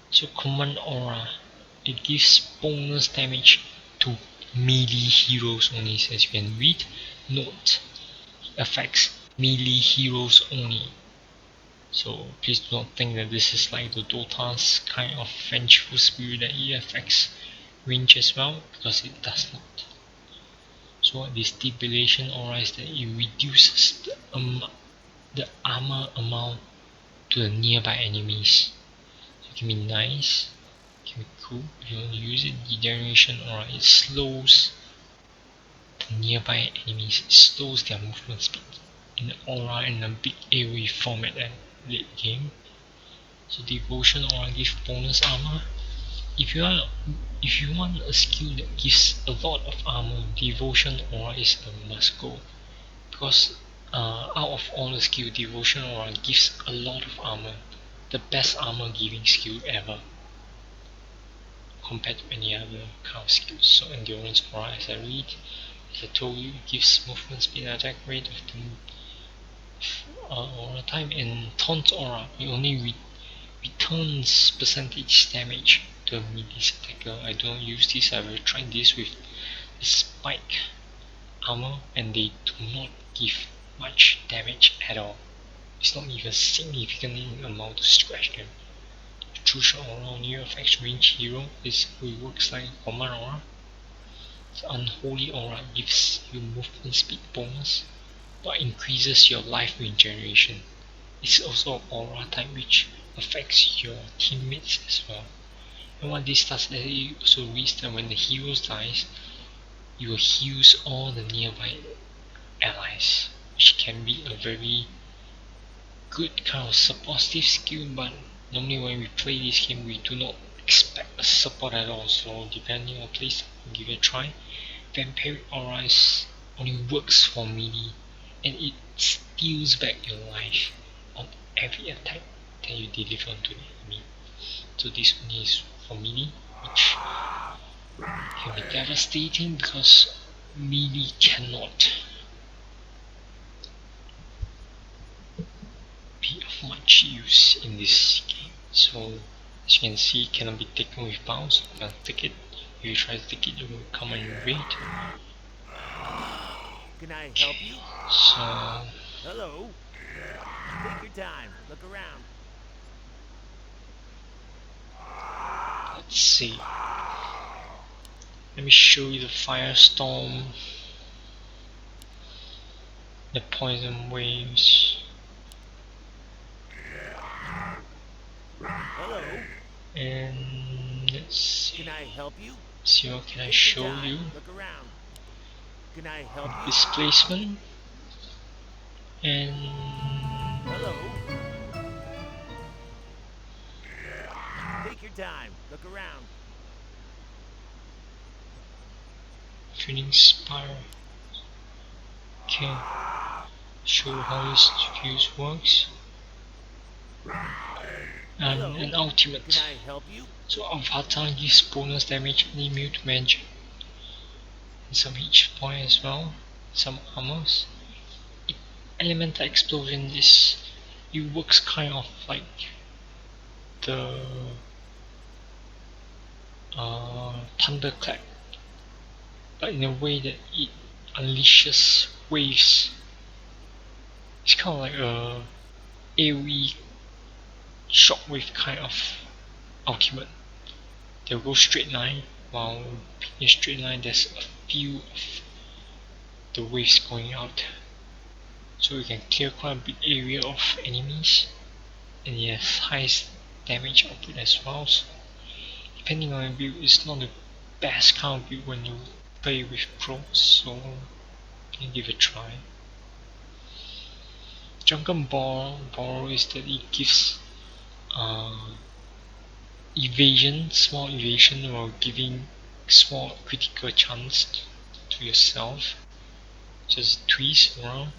Speaker 1: So Command Aura, it gives bonus damage to melee heroes only, as you can read. Note, affects melee heroes only. So please do not think that this is like the Dota's kind of vengeful spirit that it affects range as well, because it does not. So this Depilation Aura is that it reduces the armor amount to the nearby enemies. So it can be nice, it can be cool if you want to use it. Degeneration Aura, it slows the nearby enemies, it slows their movement speed. In the aura in a big AoE format at late game. So Devotion Aura gives bonus armor. If you want a skill that gives a lot of armor, Devotion Aura is a must go, because out of all the skill, Devotion Aura gives a lot of armor, the best armor giving skill ever compared to any other kind of skills. So Endurance Aura, as I read, as I told you, it gives movement speed and attack rate of the aura time. And Taunt Aura, it only returns percentage damage to a melee attacker. I don't use this. I've tried this with the spike armor, and they do not give much damage at all. It's not even significant amount to scratch them. Choose Aura on your affects range hero. It works like Command Aura. The Unholy Aura gives you movement speed bonus, but increases your life regeneration. It's also an aura type which affects your teammates as well. And what this does is it also reads that when the hero dies, you will heal all the nearby allies, which can be a very good kind of supportive skill, but normally when we play this game we do not expect a support at all, so depending on place, give it a try. Vampiric Aura only works for melee, and it steals back your life on every attack that you deliver onto the enemy. So this only is for melee, which can be devastating because melee cannot be of much use in this game. So as you can see, it cannot be taken with bounce. You can't take it. If you try to take it, it will come and invade.
Speaker 2: Can I help you?
Speaker 1: So
Speaker 2: Hello. Take your time. Look around.
Speaker 1: let's see. Let me show you the firestorm, the poison waves,
Speaker 2: Hello.
Speaker 1: and let's see.
Speaker 2: Can I help you?
Speaker 1: See what can I
Speaker 2: Take
Speaker 1: show
Speaker 2: your time.
Speaker 1: you?
Speaker 2: Look around. Can I help you?
Speaker 1: Displacement and
Speaker 2: Hello. Take your time. Look around.
Speaker 1: tuning spiral. Okay, show how this fuse works. And
Speaker 2: Hello.
Speaker 1: an
Speaker 2: Can
Speaker 1: ultimate.
Speaker 2: I help you?
Speaker 1: So Avatar gives bonus damage and immune to magic. And some hit point as well. Some armors. Elemental explosion is it works kind of like the thunderclap, but in a way that it unleashes waves. It's kind of like a AoE shockwave kind of ultimate. They'll go straight line, while in straight line there's a few of the waves going out. So you can clear quite a big area of enemies, and it has highest damage output as well. So depending on your build, it's not the best kind of build when you play with pros, so you can give it a try. Drunken Borrow is that it gives small evasion while giving small critical chance to yourself. Just twist around.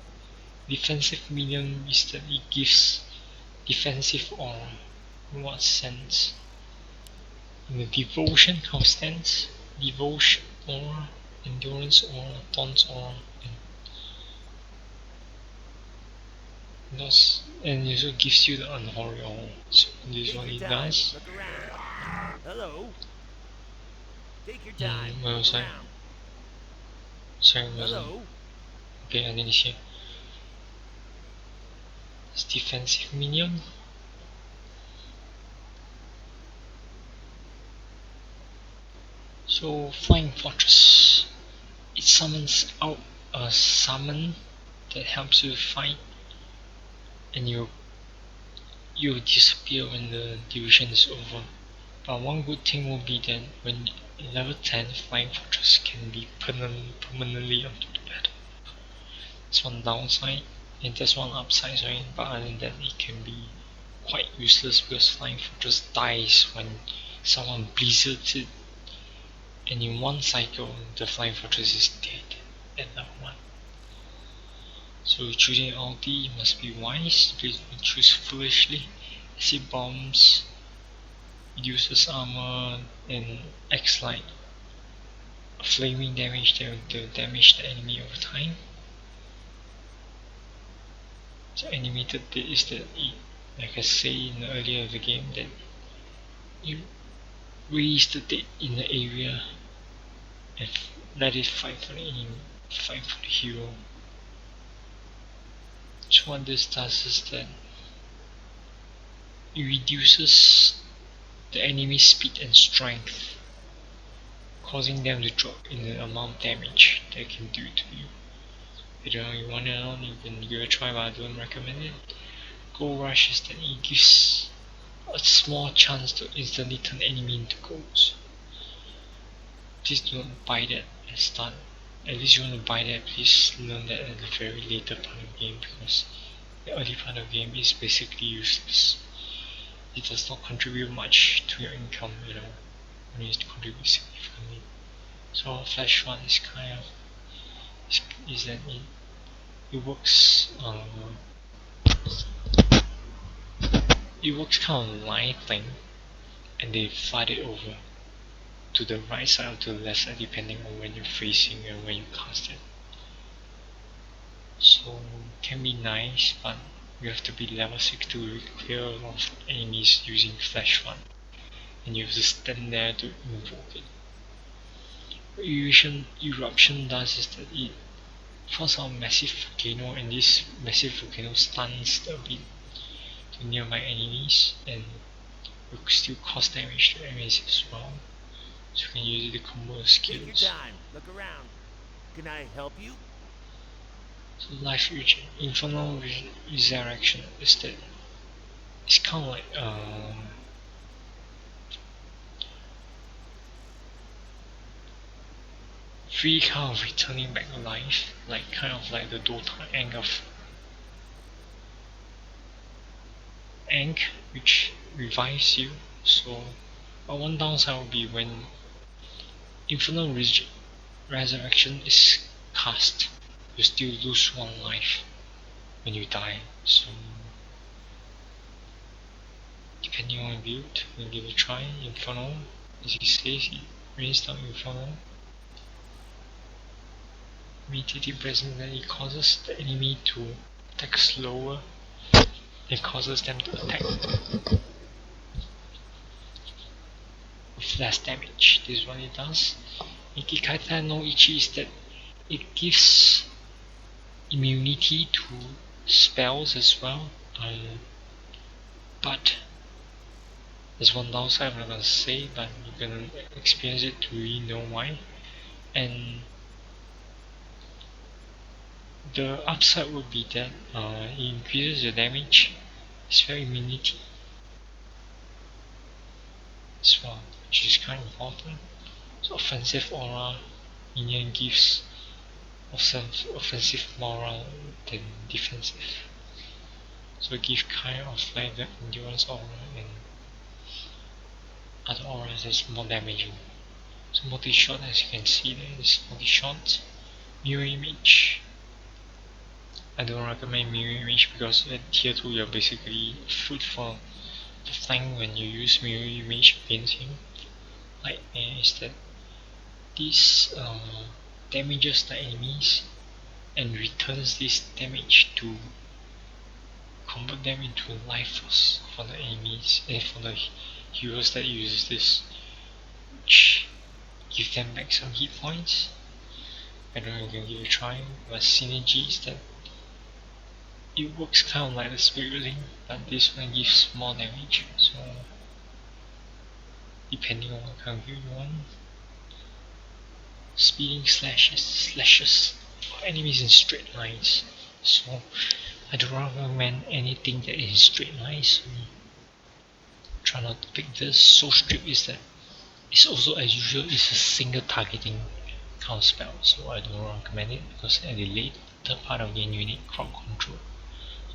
Speaker 1: Defensive medium is that it gives defensive aura. In what sense? In the devotion constants, devotion aura, endurance aura, taunt aura, and it also gives you the unholy aura. So this
Speaker 2: Take
Speaker 1: one
Speaker 2: your
Speaker 1: it
Speaker 2: time.
Speaker 1: does.
Speaker 2: Look around. Hello. Take your time.
Speaker 1: Where
Speaker 2: Look
Speaker 1: was I?
Speaker 2: around.
Speaker 1: Sorry, where was I?
Speaker 2: Hello.
Speaker 1: Okay, I didn't see. It's defensive minion. So Flying Fortress. It summons out a summon that helps you fight, and you disappear when the duration is over. But one good thing will be that when level 10, Flying Fortress can be permanently onto the battle. That's one downside, and that's one upside, sorry. But other than that, it can be quite useless because Flying Fortress dies when someone blizzards it, and in one cycle, the Flying Fortress is dead at level 1. So choosing ulti must be wise. Please don't choose foolishly. Acid bombs reduces armor and acts like flaming damage that will damage the enemy over time. So animated is that it, like I say in earlier of the game, that you raise the dead in the area and let it fight for the enemy, fight for the hero. So what this does is that it reduces the enemy's speed and strength, causing them to drop in the amount of damage they can do to you. If you don't want it on, you can give it a try, but I don't recommend it. Gold Rush is that it gives a small chance to instantly turn enemy into golds. Please don't buy that at start. At least you want to buy that, please learn that at the very later part of the game, because the early part of the game is basically useless. It does not contribute much to your income, only to contribute significantly. So Flash Run is kind of is that it works it works kind of line thing, and they flood it over to the right side or to the left side depending on when you're facing and when you cast it. So can be nice, but you have to be level 6 to clear a lot of enemies using Flash Run, and you have to stand there to invoke it. What Eruption does is that it forces out a massive volcano, and this massive volcano stuns the nearby enemies and will still cause damage to enemies as well. So you can use the combo
Speaker 2: Take your
Speaker 1: skills.
Speaker 2: time. Look around. Can I help you?
Speaker 1: So life region, infernal resurrection is that it's kind of like free kind of returning back to life, like kind of like the Dota Ank which revives you. So, but one downside would be when infernal resurrection is cast, you still lose one life when you die. So depending on your build, we'll give it a try. Infernal, as he says, he rains down Infernal. Immediately present that it causes the enemy to attack slower. It causes them to attack with less damage. This is what it does. Ikikaita no Ichi is that it gives immunity to spells as well. But there's one downside I'm not gonna say, but you're gonna experience it to really know why. And the upside would be that it increases your damage, spell immunity as well, which is kind of important. So offensive aura, minion gives offensive morale than defensive. So it gives kind of like the endurance aura and other auras that's more damaging. So multi-shot, as you can see there is multi-shot, mirror image. I don't recommend mirror image because at tier 2 you're basically food for the flank when you use mirror image against him. Like is that this damages the enemies and returns this damage to convert them into life force for the enemies and for the heroes that uses this, which give them back some hit points. I don't know if you can give it a try, but synergy is that it works kind of like the spirit link, but this one gives more damage, so depending on what kind of build you want. Speeding slashes for enemies in straight lines, so I don't recommend anything that is in straight lines, so try not to pick this. Soul Strip is that it's also, as usual, it's a single targeting kind of spell, so I don't recommend it because at the later part of the game you need crowd control.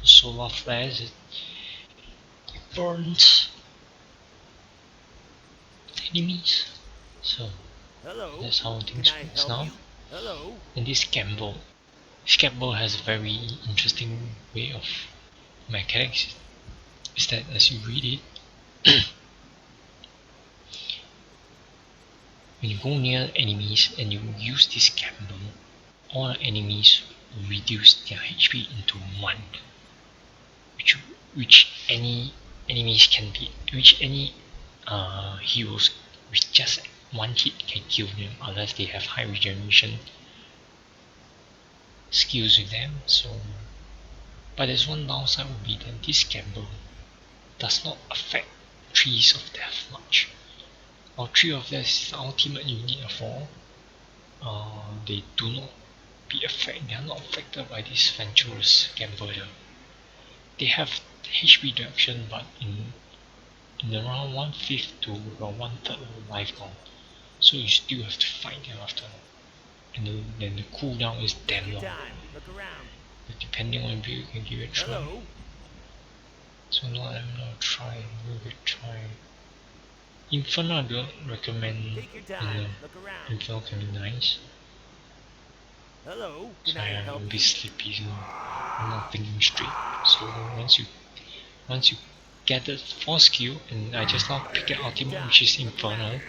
Speaker 1: So Solar Flares, it burns enemies, so
Speaker 2: Hello.
Speaker 1: that's how things works now.
Speaker 2: Hello.
Speaker 1: And this Gamble. This Gamble has a very interesting way of mechanics. Is that as you read it, when you go near enemies and you use this Gamble, all the enemies will reduce their HP into 1. Which any enemies can be, which any heroes with just one hit can kill them unless they have high regeneration skills with them. So, but there's one downside would be that this gamble does not affect trees of death much. While tree of death is the ultimate unit for, they do not be affected. They are not affected by this venturous gambler. They have HP reduction, but in around 1/5 to around 1/3 of life now. So you still have to fight them after. And then the cooldown is damn long.
Speaker 2: Look around.
Speaker 1: But depending on build, you can give it a try.
Speaker 2: Hello.
Speaker 1: So now I'm gonna try, give it a try. Inferno I don't recommend.
Speaker 2: Take your time. Look around.
Speaker 1: Inferno can be nice.
Speaker 2: Hello.
Speaker 1: Sorry, I'm a bit sleepy, so I'm not thinking straight. So once you get the 4 skill, and I just now pick an ultimate which is Inferno,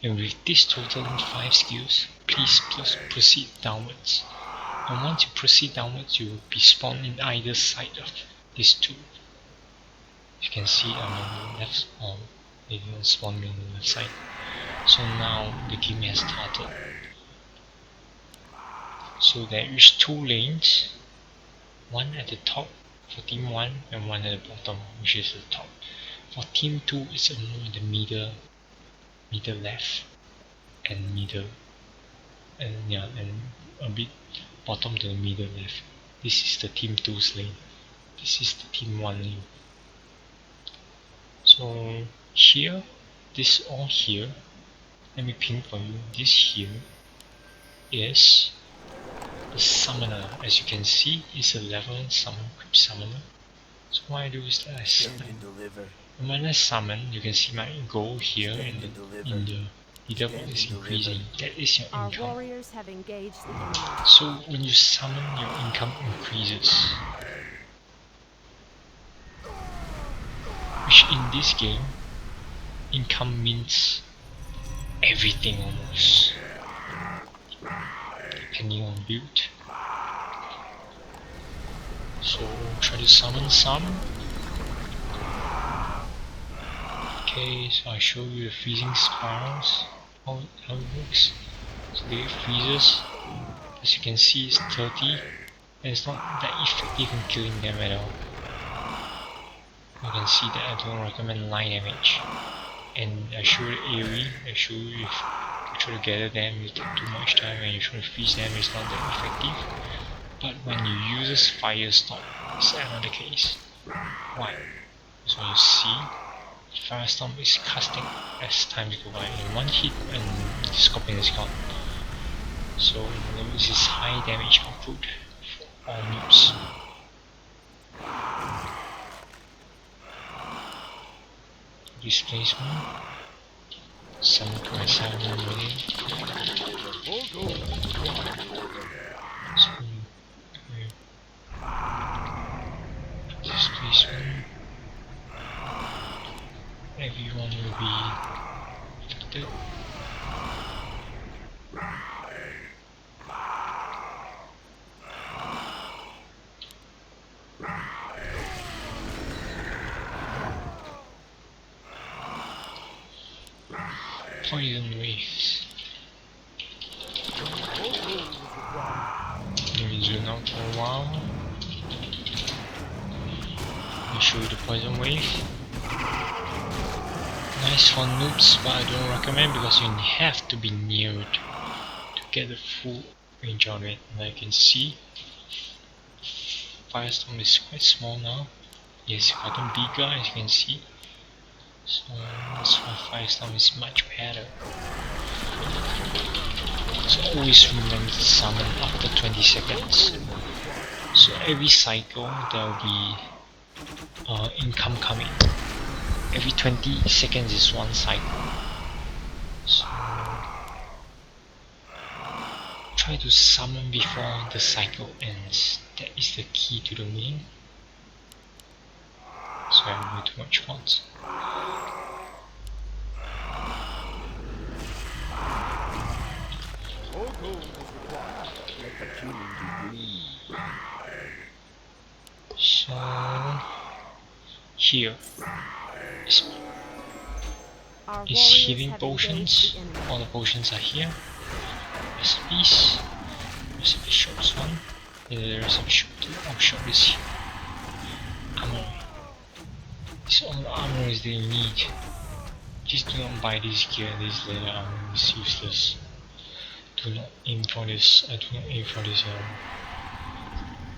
Speaker 1: and with this totaling 5 skills, please proceed downwards. And once you proceed downwards, you will be spawned in either side of these two. You can see I'm on the left, or they will spawn me on the left side. So now the game has started. So there is 2 lanes, one at the top for team 1 and one at the bottom, which is the top. For team 2 it's more in the middle, middle left, and middle, and yeah, and a bit bottom to the middle left. This is the team 2's lane. This is the team 1 lane. So here, this all here, let me pin for you. This here is the summoner. As you can see, it's a level 1 summoner. So what I do is that I summon. When I summon, you can see my goal here in the leaderboard is increasing. That is your
Speaker 3: Our
Speaker 1: income.
Speaker 3: warriors have engaged the enemy.
Speaker 1: So when you summon, your income increases. Which in this game, income means everything almost. Depending on build. So try to summon some. Okay, so I show you the freezing spirals, how it works. So they freezes. As you can see, it's 30, and it's not that effective in killing them at all. You can see that I don't recommend line damage. And I show the AoE, I show you if you try to gather them, you take too much time, and you try to freeze them, it's not that effective. But when you use Firestorm, it's another case. Why? So you see, Firestorm is casting as time go by. In one hit, and the Scorpion is gone. So in other words, it's high damage output for all noobs. Displacement 7.7 million. So displacement, everyone will be affected. Poison waves. Let me zoom out for a while. Let me show you the poison wave. Nice for noobs, but I don't recommend because you have to be near it to get the full range of it. And I can see Firestorm is quite small now. Yes, gotten bigger as you can see. So that's why Firestorm is much better. So always remember to summon after 20 seconds. So every cycle there will be income coming. Every 20 seconds is one cycle. So try to summon before the cycle ends. That is the key to the win. So I don't do too much font. So here is healing potions. All the potions are here. Recipes. Recipe shops 1. The recipe shop 2. Our shop is here. Armor. It's all the armor is that you need. Just do not buy this gear. This leather armor is useless. Do not aim for this. I do not aim for this at all.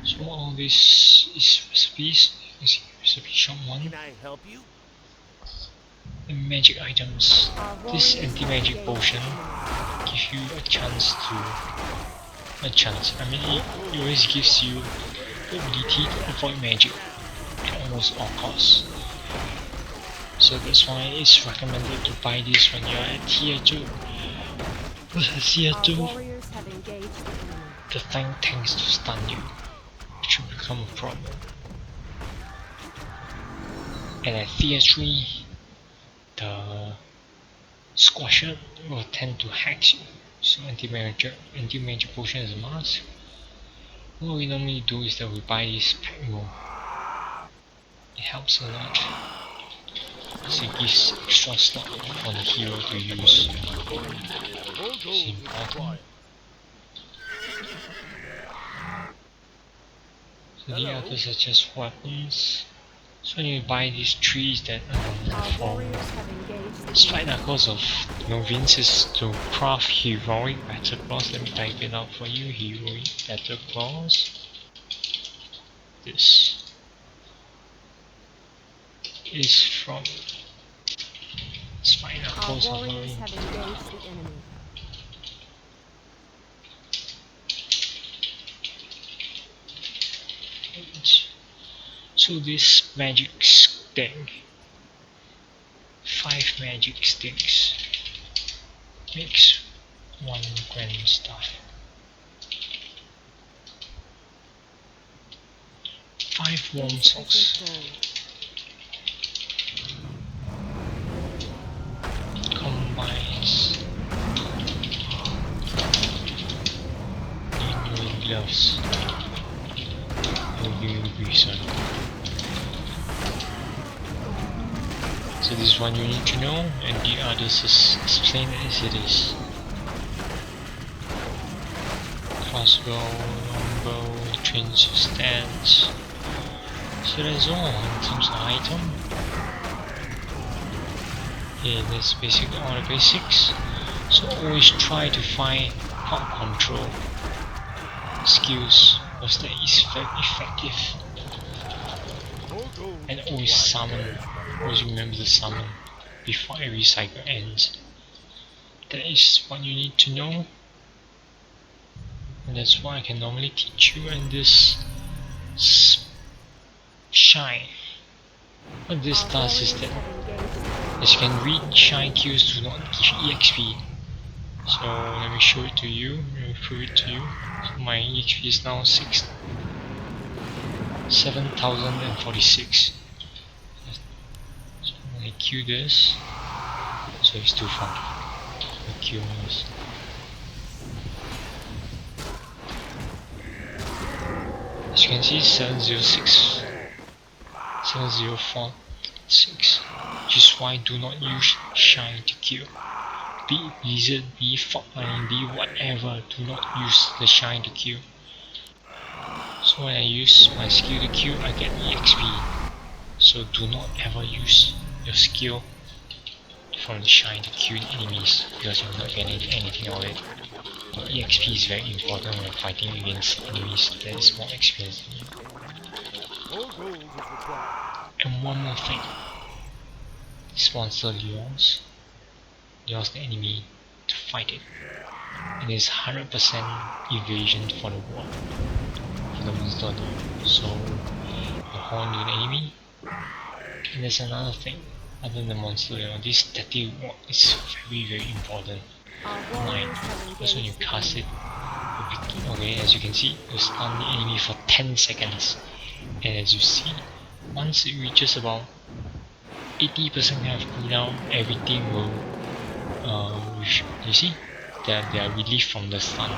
Speaker 1: So all this is recipes. You can see recipe shop 1.
Speaker 2: Can I help you?
Speaker 1: The magic items. This anti-magic potion gives you a chance. I mean, it always gives you the ability to avoid magic at almost all costs. So that's why it's recommended to buy this when you're at tier 2. Because at tier 2, the tank tends to stun you, which will become a problem. And at tier 3, the squasher will tend to hack you. So anti-magic potion is a must. What we normally do is that we buy this pack roll. It helps a lot. So it gives extra slot for the hero to use. It's important. So the others are just weapons. So I need to buy these trees that
Speaker 3: Our
Speaker 1: for
Speaker 3: warriors have engaged the
Speaker 1: slight
Speaker 3: enemy.
Speaker 1: knuckles of novices to craft heroic battle claws. Let me type it out for you. Heroic battle claws. This is from slight
Speaker 3: Our
Speaker 1: knuckles of
Speaker 3: warriors have
Speaker 1: novices.
Speaker 3: engaged the enemy.
Speaker 1: So this magic stick, 5 magic sticks, makes 1 grand stuff. 5 warm
Speaker 3: Insufficient
Speaker 1: socks
Speaker 3: gold.
Speaker 1: combines new gloves. So this is one you need to know, and the others is explained as it is. Crossbow, longbow, trench stance. So that's all in terms of item. Yeah, that's basically all the basics. So always try to find crowd control skills, because that is very effective. And always summon, always remember to summon before every cycle ends. That is what you need to know, and that's what I can normally teach you in this shine. What this
Speaker 3: Our
Speaker 1: does is
Speaker 3: warriors
Speaker 1: that,
Speaker 3: have engaged the enemy.
Speaker 1: as you can read, shine queues do not give EXP. So let me show it to you. Let me prove it to you. So my EXP is now 7,046. So when I queue this, so it's too far. The queue is. As you can see, 706, 7046, which is why do not use shine to queue. Be it blizzard, be it fog lightning, be it whatever, do not use the shine to queue. So when I use my skill to queue, I get EXP. So do not ever use your skill from the shine to queue enemies, because you're not getting anything out of it. EXP is very important when fighting against enemies that is more experienced than you. And one more thing. This monster lures the enemy to fight it. And it's 100% evasion for the wall, for the monster lure. So you horn the enemy. And there's another thing, other than the monster lure, this static ward is very important.
Speaker 3: Our
Speaker 1: Mine,
Speaker 3: warriors have
Speaker 1: because when you
Speaker 3: engaged the
Speaker 1: cast it,
Speaker 3: enemy.
Speaker 1: okay, as you can see, you stun the enemy for 10 seconds. And as you see, once it reaches about 80% kind of cooldown, everything will, you see, they are relieved from the stun.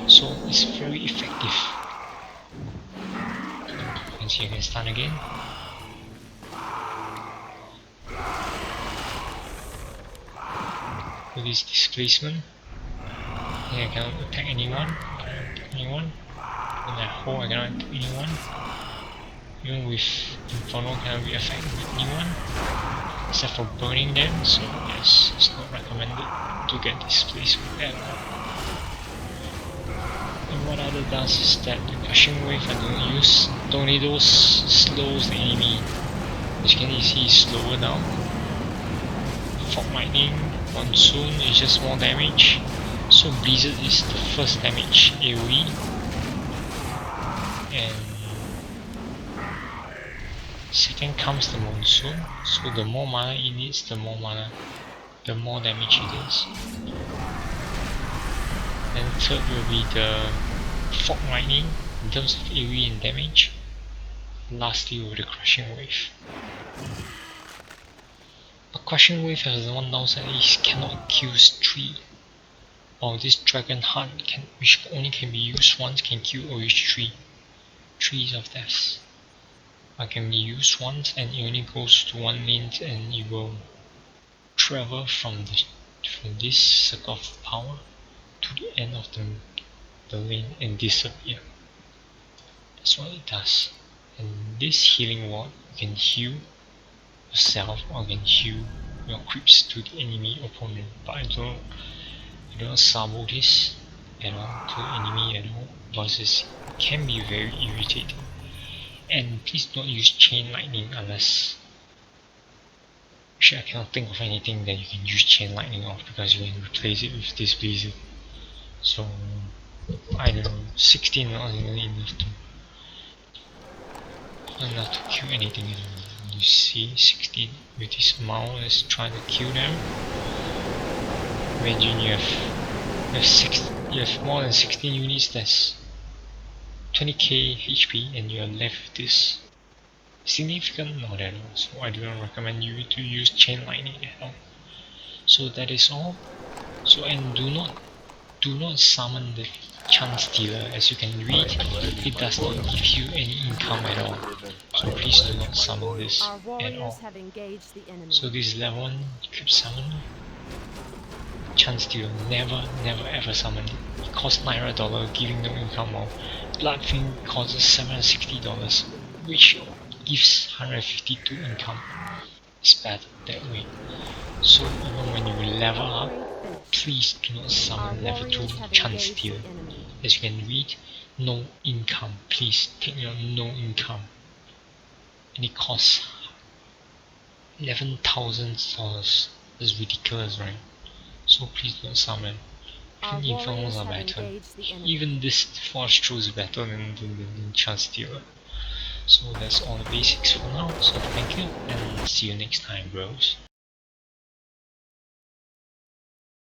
Speaker 1: So it's very effective. You can see you can stun again. With this displacement, and I cannot attack anyone. When I hold, I cannot attack anyone. Even with Inferno, cannot be affected with anyone, except for burning them. So yes, it's not recommended to get displacement ever. And what other does is that the crushing wave I don't use. Tornadoes slows the enemy. As you can see, it's slower now. Fog lightning, monsoon is just more damage. So blizzard is the first damage AoE. And second comes the monsoon. So the more mana it needs, the more damage it is. Then third will be the fog lightning in terms of AoE and damage. Lastly will be the crushing wave. A crushing wave has one downside, it cannot kill 3. While this dragon heart, which only can be used once, can kill always 3. 3 of deaths. It can be used once and it only goes to one lane, and it will travel from this circle of power to the end of the lane and disappear. That's what it does. And this healing ward, you can heal yourself or you can heal your creeps to the enemy opponent. But I don't sabo this at all to the enemy at all because it can be very irritating. And please don't use chain lightning unless actually I cannot think of anything that you can use chain lightning of because you can replace it with this blizzard. So I don't know, 16 not even enough to kill anything at all. You see 16 with this mouse is trying to kill them. Imagine you have more than 16 units, that's 20k HP and you're left with this. Significant? Not at all, so I do not recommend you to use chain lightning at all. So that is all. So and do not summon the chance stealer. As you can read, it does not give you any income at all. So please do not summon this
Speaker 3: Our
Speaker 1: at
Speaker 3: warriors
Speaker 1: all.
Speaker 3: have engaged the enemy.
Speaker 1: So this is level 1, keep summon. Chance stealer, never ever summon it. It costs $9, giving no income or Bloodfiend costs $760, which gives 152 income. It's bad that way. So even when you level up, please do not summon level 2 chance stealer. As you can read, no income. Please take note, no income. And it costs $11,000. That's ridiculous, right? So please don't summon. Even infernals are better. Even this force throw is better than chance stealer. So that's all the basics for now. So thank you and see you next time, bros.